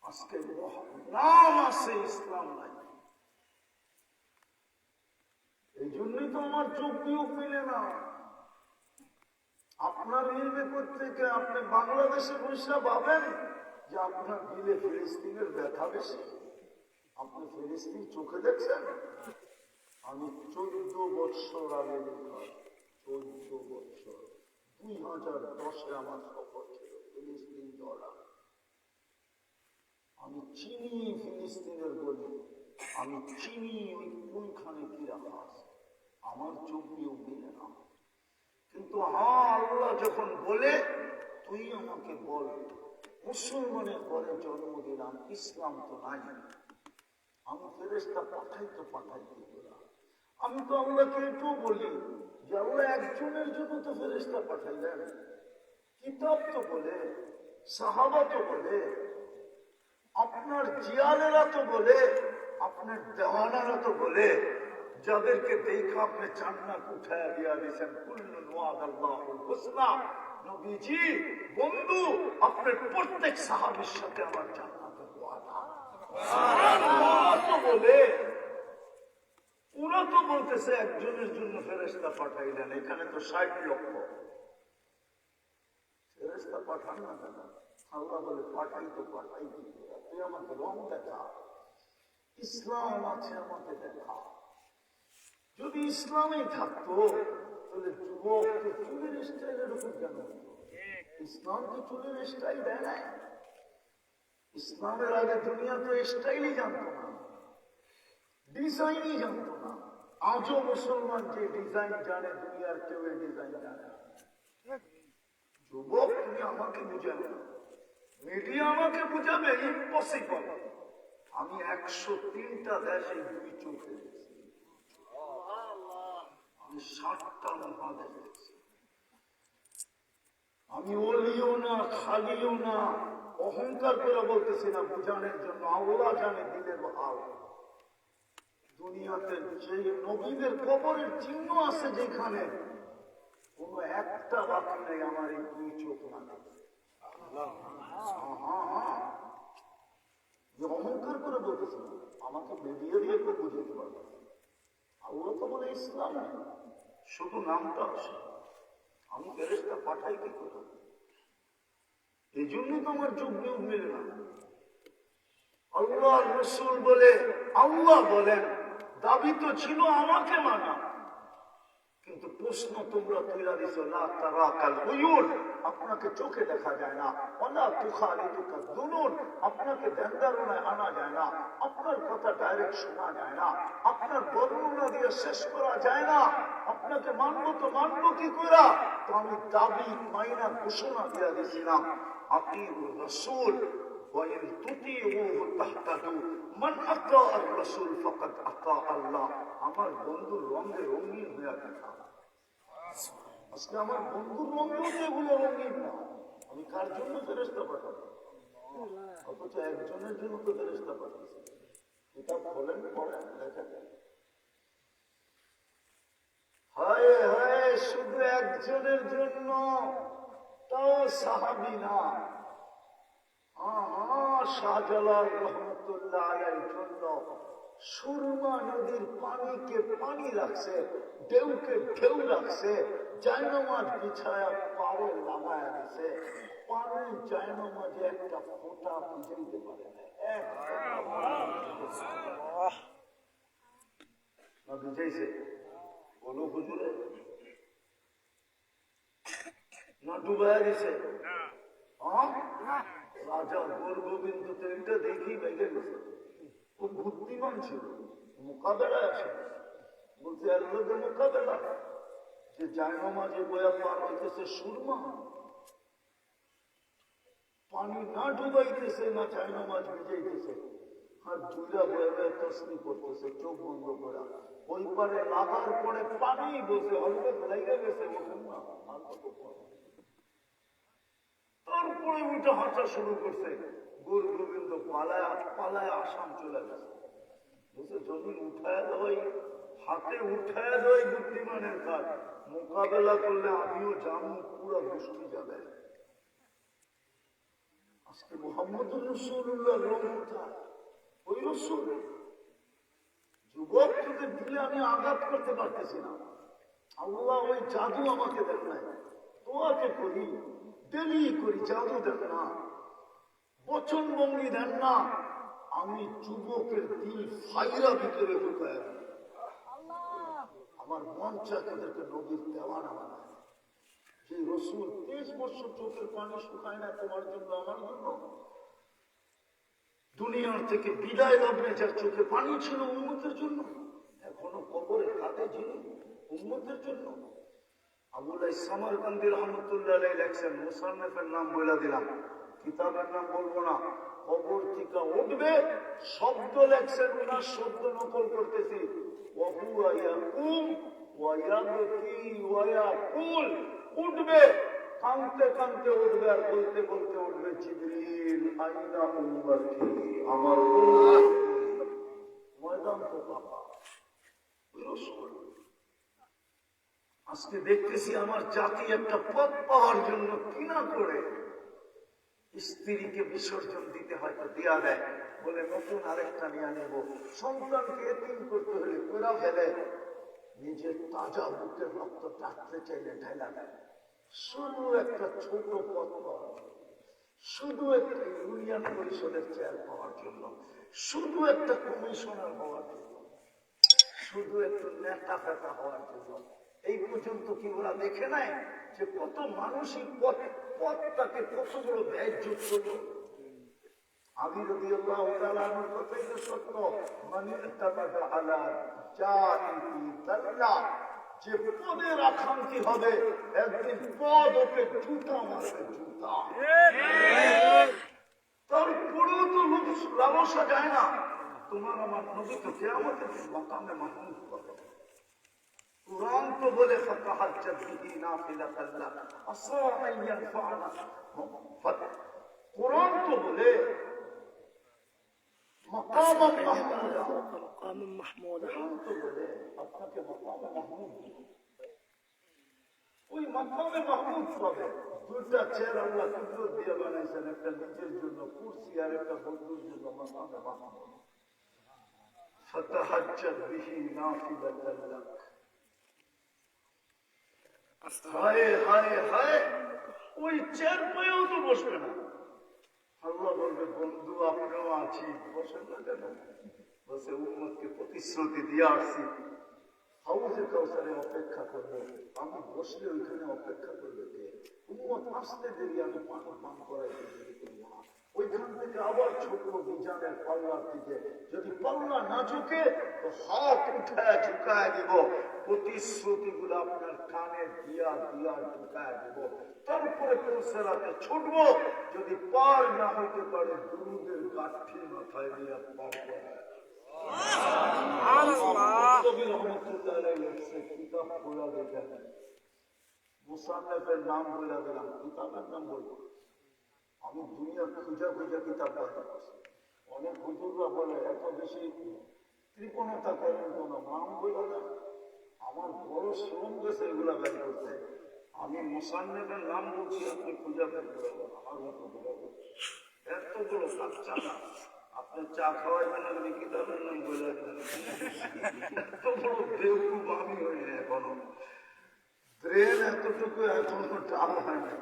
আজকে নাম আছে, ইসলাম নাই। এই জন্যই তো আমার চোখ বিয়োগ মিলে না। আপনার মিলবে থেকে আপনি বাংলাদেশে বসে ভাবেন যে আপনার দিলে ফিলিস্তিনের ব্যথা বেশি। আপনি ফিলিস্তিন চোখে দেখছেন? আমি 14 বছর আগে দেখা, 14 বছর, 2010-এ আমার সফর ছিল ফিলিস্তিন জর্ডান। আমি চিনি ফিলিস্তিনের গলি, আমি চিনি ওই কোনখানে কি রাখা আছে। আমার চোখ দিয়েও মিলে না। কিন্তু হ্যাঁ, আল্লাহ যখন বলে তুই আমাকে বল, মুসলমানের ঘরে জন্ম দিলাম, ইসলাম তো নাই, আমি ফেরেশতা পাঠাইতে আমি তো আল্লাহকে একটু বলি যে আল্লাহ একজনের জন্য তো ফেরেশতা পাঠাইলেন। কিতাব তো বলে, সাহাবা তো বলে, আপনার জিয়ালেরা তো বলে, আপনার দেওয়ানারা তো বলে, যাদেরকে দেখা আপনি জান্নাত উঠায় দিয়া দিয়েছেন, কুল্লুন ওয়াদাল্লাহুল হুসনা। নবীজি বন্ধু, আপনার প্রত্যেক সাহাবীর সাথে আমার জান্নাতের ওয়াদা। সুবহানাল্লাহ তো বলে, ওরা তো বলতেছে একজনের জন্য ফেরেশতা পাঠাইলেন, এখানে তো 60 লক্ষ ফেরেশতা পাঠান না কেন? আল্লাহ বলে পাঠাই তো পাঠাই, তুই আমাকে রং দেখা, ইসলাম আছে আমাকে দেখা। যদি ইসলামই থাকতো তাহলে যুবক চুলের স্টাইলের উপর কেন? ইসলাম তো চুলের স্টাইল দেয় না। ইসলামের আগে দুনিয়া তো স্টাইলই জানতো না। ডিজাইনই জানতো না। আজও মুসলমান যে ডিজাইন জানে, দুনিয়ার কেউ এই ডিজাইন জানে না। যুবক, তুমি আমাকে বুঝাবে না, মিডিয়া আমাকে বুঝাবে, ইম্পসিবল। আমি 103টা দেশে 2 চোখে দেখছি, আমি 60টা মহাদেশ দেখছি। আমি ওলিও না, খালিও না, অহংকার করে বলতেছি না, বুঝানোর জন্য। আল্লাহ জানে দিলের ভাব। দুনিয়াতে যে নবীদের কবরের চিহ্ন আছে, যেখানে কোনো একটা বাকি নেই আমার এই 2 চোখ না দেখে। অহংকার করে বলতেছি না, আমাকে মিডিয়া দিয়ে কেউ বুঝাতে পারবে। আল্লাহ তো বলে ইসলাম শুধু নামটা আসে, আমি ফেরেশতা পাঠাই কি করে? এই জন্যই তো আমার যুগ নিয়োগ মেলে না। আল্লাহ রসুল বলে, আল্লাহ বলেন, দাবি তো ছিল আমাকে মানা, কিন্তু প্রশ্ন তোমরা তুলে দিছো না তারা কাল উয়ুন, আপনাকে চোখে দেখা যায় না, ওলা তুখালিদুকা দুনুন, আপনাকে ধ্যানধারণায় আনা যায় না, আপনার কথা ডাইরেক্ট শোনা যায় না, আপনার বর্ণনা দিয়ে শেষ করা যায় না, আপনাকে মানবো তো মানবো কি করে? তো আমি দাবি মাইনা ঘোষণা দিয়ে দিয়েছিলাম, আতিউর রাসূল وإن تطيعوه تهتدوا من أطاع الرسول فقد أطاع الله। আমার বন্ধুর রঙে রঙিন হয়ে দেখা, আজকে আমার বন্ধুর রঙেও এগুলো রঙিন না। আমি কার জন্য ফেরেশতা পাঠাবো? অথচ একজনের জন্য তো ফেরেশতা পাঠাচ্ছি। কিতাব খোলেন, পড়েন, দেখেন। হায় হায়, শুধু একজনের জন্য, তাও সাহাবী না। শাহজালাল রহমতুল্লাহ আলাইহির জন্য সুরমা নদীর পানিকে পানি রাখছে, ঢেউকে ঢেউ রাখছে, জায়নামাজ বিছায়া পারে লাগায়া দিছে, পানির জায়নামাজে একটা ফোঁটা বুঝাইতে পারে না বুঝাইছে? বলো হুজুরে, না ডুবাইয়া দিছে? রাজা গোর গোবিন্দ তো এটা দেখেই বেগে গেছে, খুব বুদ্ধিমান ছিল, মোকাবেলায় আসে। বলছে এর লোকের মোকাবেলা, যে জায়নামাজে বয়া পার হইতেছে সুরমা, পানি না ডুবাইতেছে না জায়নামাজ ভিজাইতেছে, আর দুইটা বয়া বয়া তসবি করতেছে চোখ বন্ধ করা। ওই পারে লাগার পরে পানি বসে অল্প লেগে গেছে, বলছেন না আর কত পরে। তারপরে উঠে হাঁটা শুরু করছে, গুরু গোবিন্দ পালায় পালায় আসাম চলে গেছে। বলছে জমিন উঠায় দেওয়াই, হাতে উঠায় দেওয়াই বুদ্ধিমানের কাজ, মোকাবেলা করলে আমিও যাবো, পুরো গোষ্ঠী যাবে। আজকে মুহাম্মদুর রাসূলুল্লাহ রহমতা ওই রসুল। যুবক তোদের দিলে আমি আঘাত করতে পারতেছি না, আল্লাহ ওই জাদু আমাকে দেখ নাই, দোয়াকে করি, দেরি করি, জাদু দেন না, বচন ভঙ্গি দেন না। আমি যুবকের দিল ফাইরা ভিতরে ঢুকায়, আমার মন চায় তাদেরকে নবীর দেওয়ানা বানায়। যে রসুল 23 বছর চোখের পানি শুকায় না তোমার জন্য, আমার জন্য, দুনিয়ার থেকে বিদায় লগ্নে যার চোখে পানি ছিল উম্মতের জন্য, এখনো কবরে কাঁদে যিনি উম্মতের জন্য। আবুল সামারকান্দি রহমতুল্লাহ আলাইহি লেখছেন, মুসান্নাফের নাম বলে দিলাম, কিতাবের নাম বলবো না। কবর থেকে উঠবে, শব্দ লেখছেন, ওনার শব্দ নকল করতেছি, ওয়াহুয়া ইয়াকুম ওয়া ইয়াবকি ওয়া ইয়াকুল, উঠবে, কাঁদতে কাঁদতে উঠবে, আর বলতে বলতে উঠবে, জিবরিল আইনা উম্মতি, আমার উম্মত ময়দান তো পাপা। রাসূল আজকে দেখতেছি আমার জাতি একটা পথ পাওয়ার জন্য কিনা করে স্ত্রীকে বিসর্জন দিতে হয়তো দেয়া দেয় বলে নতুন আরেকটা নিয়ে নেব, সন্তানকে এতিম করতে হলে পেরা ফেলে, নিজের তাজা বুকের রক্ত ডাকতে চাইলে ঢেলা দেয়। শুধু একটা ছোট পথ পাওয়ার জন্য, শুধু একটা ইউনিয়ন পরিষদের চেয়ার পাওয়ার জন্য, শুধু একটা কমিশনার হওয়ার জন্য, শুধু একটু নেতা ফেতা হওয়ার জন্য। এই পর্যন্ত কি ওরা দেখে নাই যে কত মানসিক পথটাকে কত বড় ব্যয় যোগ করল? আলী রাদিয়াল্লাহু তাআলা আনহুর কথাই তো সত্য, মান ইতামাদা আলা জাইতি দাল্লা, যে পদের আকাঙ্ক্ষী হবে একদিন পদ ওকে জুতা মারবে, জুতা। তারপরেও তো লোক লালসা যায় না। তোমার আমার নবী তো কিয়ামতের দিন মাকামে মাহমুদ পাবে। কুরআন তো বলে ফাতাহাজ্জাত বিহি নাফিলাতান লাক আসা আন ইয়ানফা'না। কুরআন তো বলে মাকাম মাহমুদ, কুরআন তো বলে আপনাকে মাকামে মাহমুদ, ওই মাকামে মাহমুদ পাবে। দুইটা চেয়ার আল্লাহ কুদরত দিয়ে বানাইছেন, একটা নিজের জন্য কুরসি আর একটা বন্ধুর জন্য মাকামে মাহমুদ। ফাতাহাজ্জাত বিহি নাফিলাতান লাক। হায় হায় হায়, ওই চেয়ার পেয়েও তো বসবে না। আল্লাহ বলবে বন্ধু আপনিও আছি, বসেন না কেন? বসে উম্মতকে প্রতিশ্রুতি দিয়ে আসছি, হাউজে কাউসারে অপেক্ষা করবে, আমি বসলে ওইখানে অপেক্ষা করবে কে? উম্মত আসতে দেরি আমি পানি পান করাইতে দেরি করি না। ওইখান থেকে আবার ছোট মিজানের পাল্লার দিকে, যদি পাল্লা না ঝুঁকে তো হাত উঠায় ঝুঁকায় দিব, প্রতিশ্রুতি গুলো আপনার কানে দিয়া দিয়া ঝুঁকায় দিব। তারপরে কোসেরাতে ছুটবো, যদি পার না হইতে পারে দুরুদের কাঠি মাথায় দিয়ে পার করে। মুসান্নেফের নাম বলে দিলাম, কিতাবের নাম বলবো। আমি দুনিয়া খুঁজা খুঁজা কিতাব পড়তে পারছি। অনেক হুজুররা বলে এত বেশি কৃপণতা করেন কোন নাম বলে না। আমার বড় শ্রম গেছে এগুলা বের করতে। আমি মুসান্নেফের নাম বলছি, আপনি খুঁজা বের করে আমার মতো বলে এত বড় বাচ্চা না। আপনি চা খাওয়াইবেন আর কিতাবের নাম বলে দেন, এত বড় বেউকুফ আমি হই না এখনো। ব্রেন এতটুকু এখনো টাল হয় না।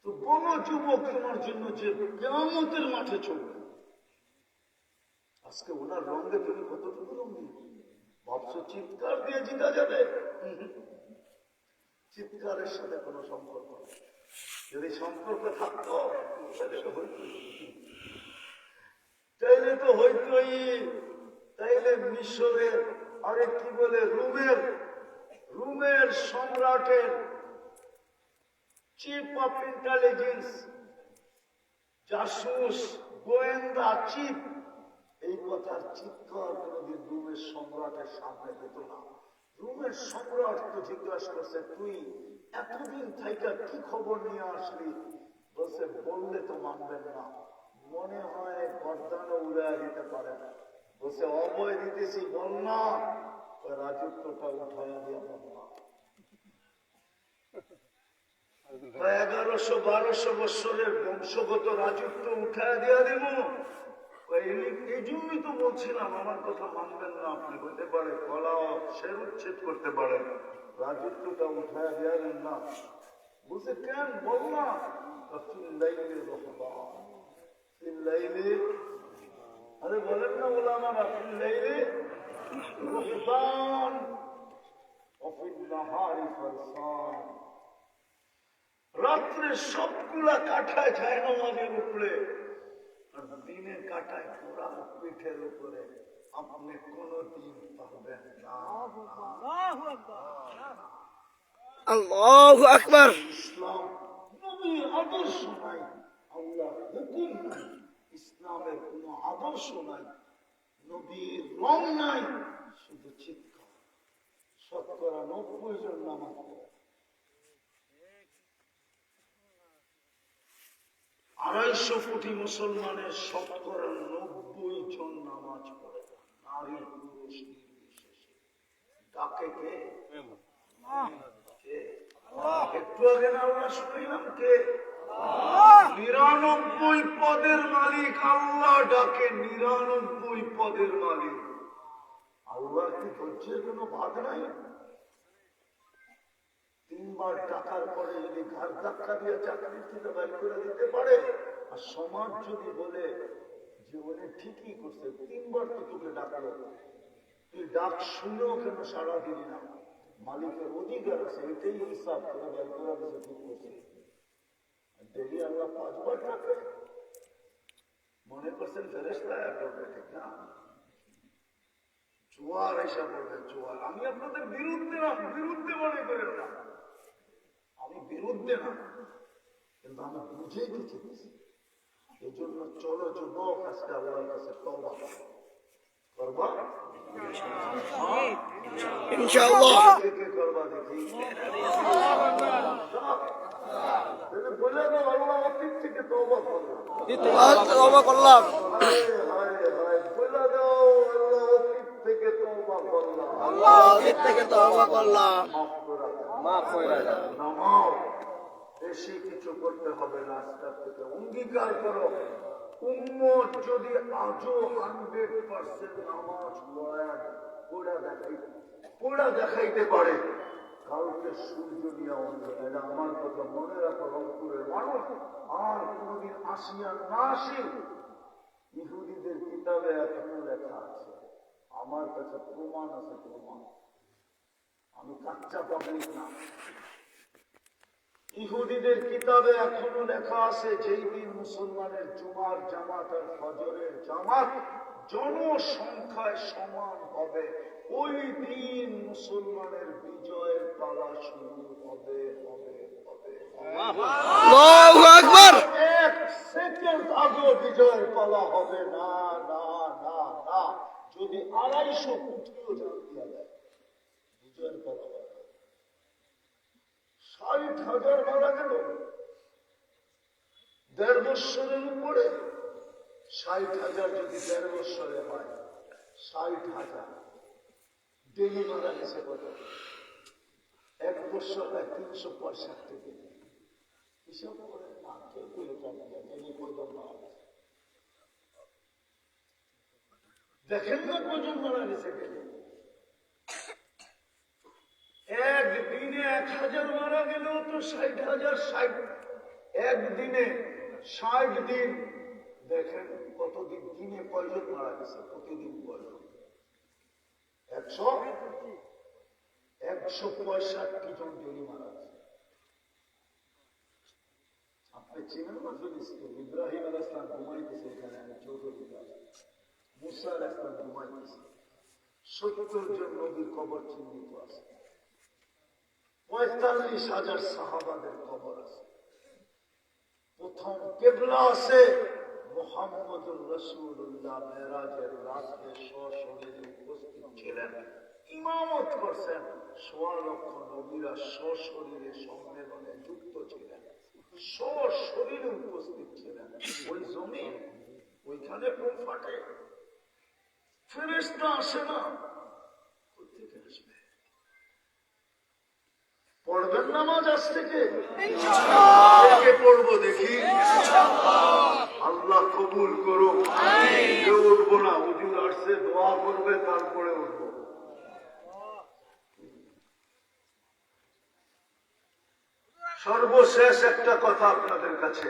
তো বড় যুবক তোমার জন্য যে কিয়ামতের মাঠে চলবে, আজকে ওনার রঙে তুমি কতটুকু রঙিন ভাবছো? চিৎকার দিয়ে জিতা যাবে? চিৎকারের সাথে কোনো সম্পর্ক নেই। যদি সম্পর্ক থাকতো তাইলে তো হইতই। তাইলে মিশরের আরে কি বলে রুমের সম্রাটের চিফ অফ ইন্টেলিজেন্স, জাসুস, গোয়েন্দা চিফ, এই কথার চিৎকার কোনদিন রুমের সম্রাটের সামনে দিত না। রুমের সম্রাট তো জিজ্ঞাসা করছে, তুই এতদিন থাইকা কি খবর নিয়ে আসলি? বলছে, বললে তো মানবেন না, মনে হয় গর্দানও উড়াইয়া দিতে পারে না। বলছে, অভয় দিতেছি, বল না। রাজত্বটা উঠাইয়া দিয়া বল না। 1100-1200 বৎসরের বংশগত রাজত্ব উঠায় দেওয়া দেব। এই জন্যই তো বলছিলাম আমার কথা মানবেন না আপনি। হতে পারে কলাও সের উচ্ছেদ করতে পারেন, রাজত্বটা উঠায় দেওয়া দেন না। বুঝে কেন বল না। আরে বলেন না ওলামারা, ফিল্লাইলি রহবান ওয়াফিন নাহারি ফারসান। রাত্রে সবগুলা কাটায় যায় নামাজের উপরে, আর দিনে কাটায় পুরা পিঠের উপরে। আপনি কোনদিন পারবেন না। আল্লাহু আকবার। ইসলাম নবীর আদর্শ নাই, আল্লাহর হুকুম নাই, ইসলামের কোন আদর্শ নাই, নবীর রং নাই, শুধু চিৎকার। 90 জন নামাজ পড়ে, 250 কোটি মুসলমানের 90 জন নামাজ পড়ে, নারী পুরুষ নির্বিশেষে। ডাকে কে? একটু আগে না আমরা শুনলাম কে? 99 পদের মালিক আল্লাহ ডাকে, 99 পদের মালিক আল্লাহ। কি ধৈর্যের কোনো ভাগ নাই? 3 বার টাকার পরে যদি ঘাট ধাক্কা দিয়ে চাকরির থেকে বের করে দিতে পারে, আর সমাজ যদি বলে যে উনি ঠিকই করছে, 3 বার তো তোকে ডাকলো, তুই ডাক শুনেও কেন সাড়া দিলি না? মালিকের অধিকার আছে, এটাই হিসাব করে বের করা দিয়েছে, ঠিক করছে। ডেলি আল্লাহ 5 বার ডাকে। মনে করছেন ফেরেশতা করবে, ঠিক না? জোয়ার এসে পড়বে, জোয়ার। আমি আপনাদের বিরুদ্ধে না, বিরুদ্ধে মনে করেন না, আমি বিরুদ্ধে না, কিন্তু আমি বুঝেই দিচ্ছি। এই জন্য চলো যুবক, আজকে আল্লাহর কাছে তওবা করবা, ইনশাআল্লাহ। কে কে করবা দেখি। বলে দাও, আল্লাহ অতীত থেকে তওবা করলাম। তওবা করলাম। হায় হায় হায়, বলে দাও, আল্লাহ অতীত থেকে তওবা করলাম। আল্লাহ অতীত থেকে তওবা করলাম। মাফ করে দাও। মাফ করে দাও। নামাও, বেশি কিছু করতে হবে না, আজকের থেকে অঙ্গীকার করো। উম্মত যদি আজও 100% নামাজ পড়া দেখাইতে পারে, কালকে সূর্য নিয়ে অন্ধ। এটা আমার কথা মনে রাখো, রংপুরের মানুষ। আর কোনদিন আসিয়া না আসি, ইহুদিদের কিতাবে এখনো লেখা আছে, আমার কাছে প্রমাণ আছে, প্রমাণ। আমি কাচ্চা পাবলিক না। ইহুদিদের কিতাবে এখনো লেখা আছে, যেই দিন মুসলমানের জুমার জামাত আর ফজরের জামাত জনসংখ্যায় সমান হবে, ওই দিন মুসলমানের বিজয়ের পালা শুরু হবে হবে হবে। আল্লাহু আকবার। এক সেকেন্ড আগেও বিজয়ের পালা হবে না না না না। যদি 250 কোটিও জান দিয়া যায়, বিজয়ের পালা হবে। 60,000 মারা গেল 1.5 বৎসরের উপরে। 60,000 যদি 1.5 বৎসরে হয়, 60,000 ডেলি মারা গেছে কত? 1 বৎসর হয় 365 দিন। হিসাব করে না, ক্যালকুলেটর দিয়ে ডেলি কয়জন মারা গেছে দেখেন না, কয়জন মারা গেছে ডেলি। একদিনে 1,000 মারা গেলেও তো 60,000, 60 একদিনে 60 দিন। দেখেন কতদিন, দিনে কয়জন মারা গেছে, প্রতিদিন কয়জন? 165 জন ডেলি মারা গেছে। আপনি চিনেন না ফিলিস্তিন? ইব্রাহিম আলাইহিস সালাম ঘুমাইতেছে এখানে, আমি চৌধুরী। মুসা আলাইহিস সালাম ঘুমাইতেছে। 70 জন নবীর কবর চিহ্নিত আছে। 45,000 সাহাবাদের কবর আছে। প্রথম কেবলা আছে মুহাম্মদুর রাসূলুল্লাহ। মেরাজের রাতে সশরীরে উপস্থিত ছিলেন, ইমামত করছেন। 1.25 লক্ষ নবীরা সশরীরে সম্মেলনে যুক্ত ছিলেন, সশরীরে উপস্থিত ছিলেন। ওই জমিন, ওইখানে বোম ফাটে, ফেরেশতা আসে না, কোথেকে আসবে? পড়বেন নামাজ আজ থেকে? কে পড়বো দেখি? আল্লাহ কবুল করুক। কেউ উঠবো না, হুজুর আসছে, দোয়া করবে, তারপরে উঠবো। সর্বশেষ একটা কথা আপনাদের কাছে,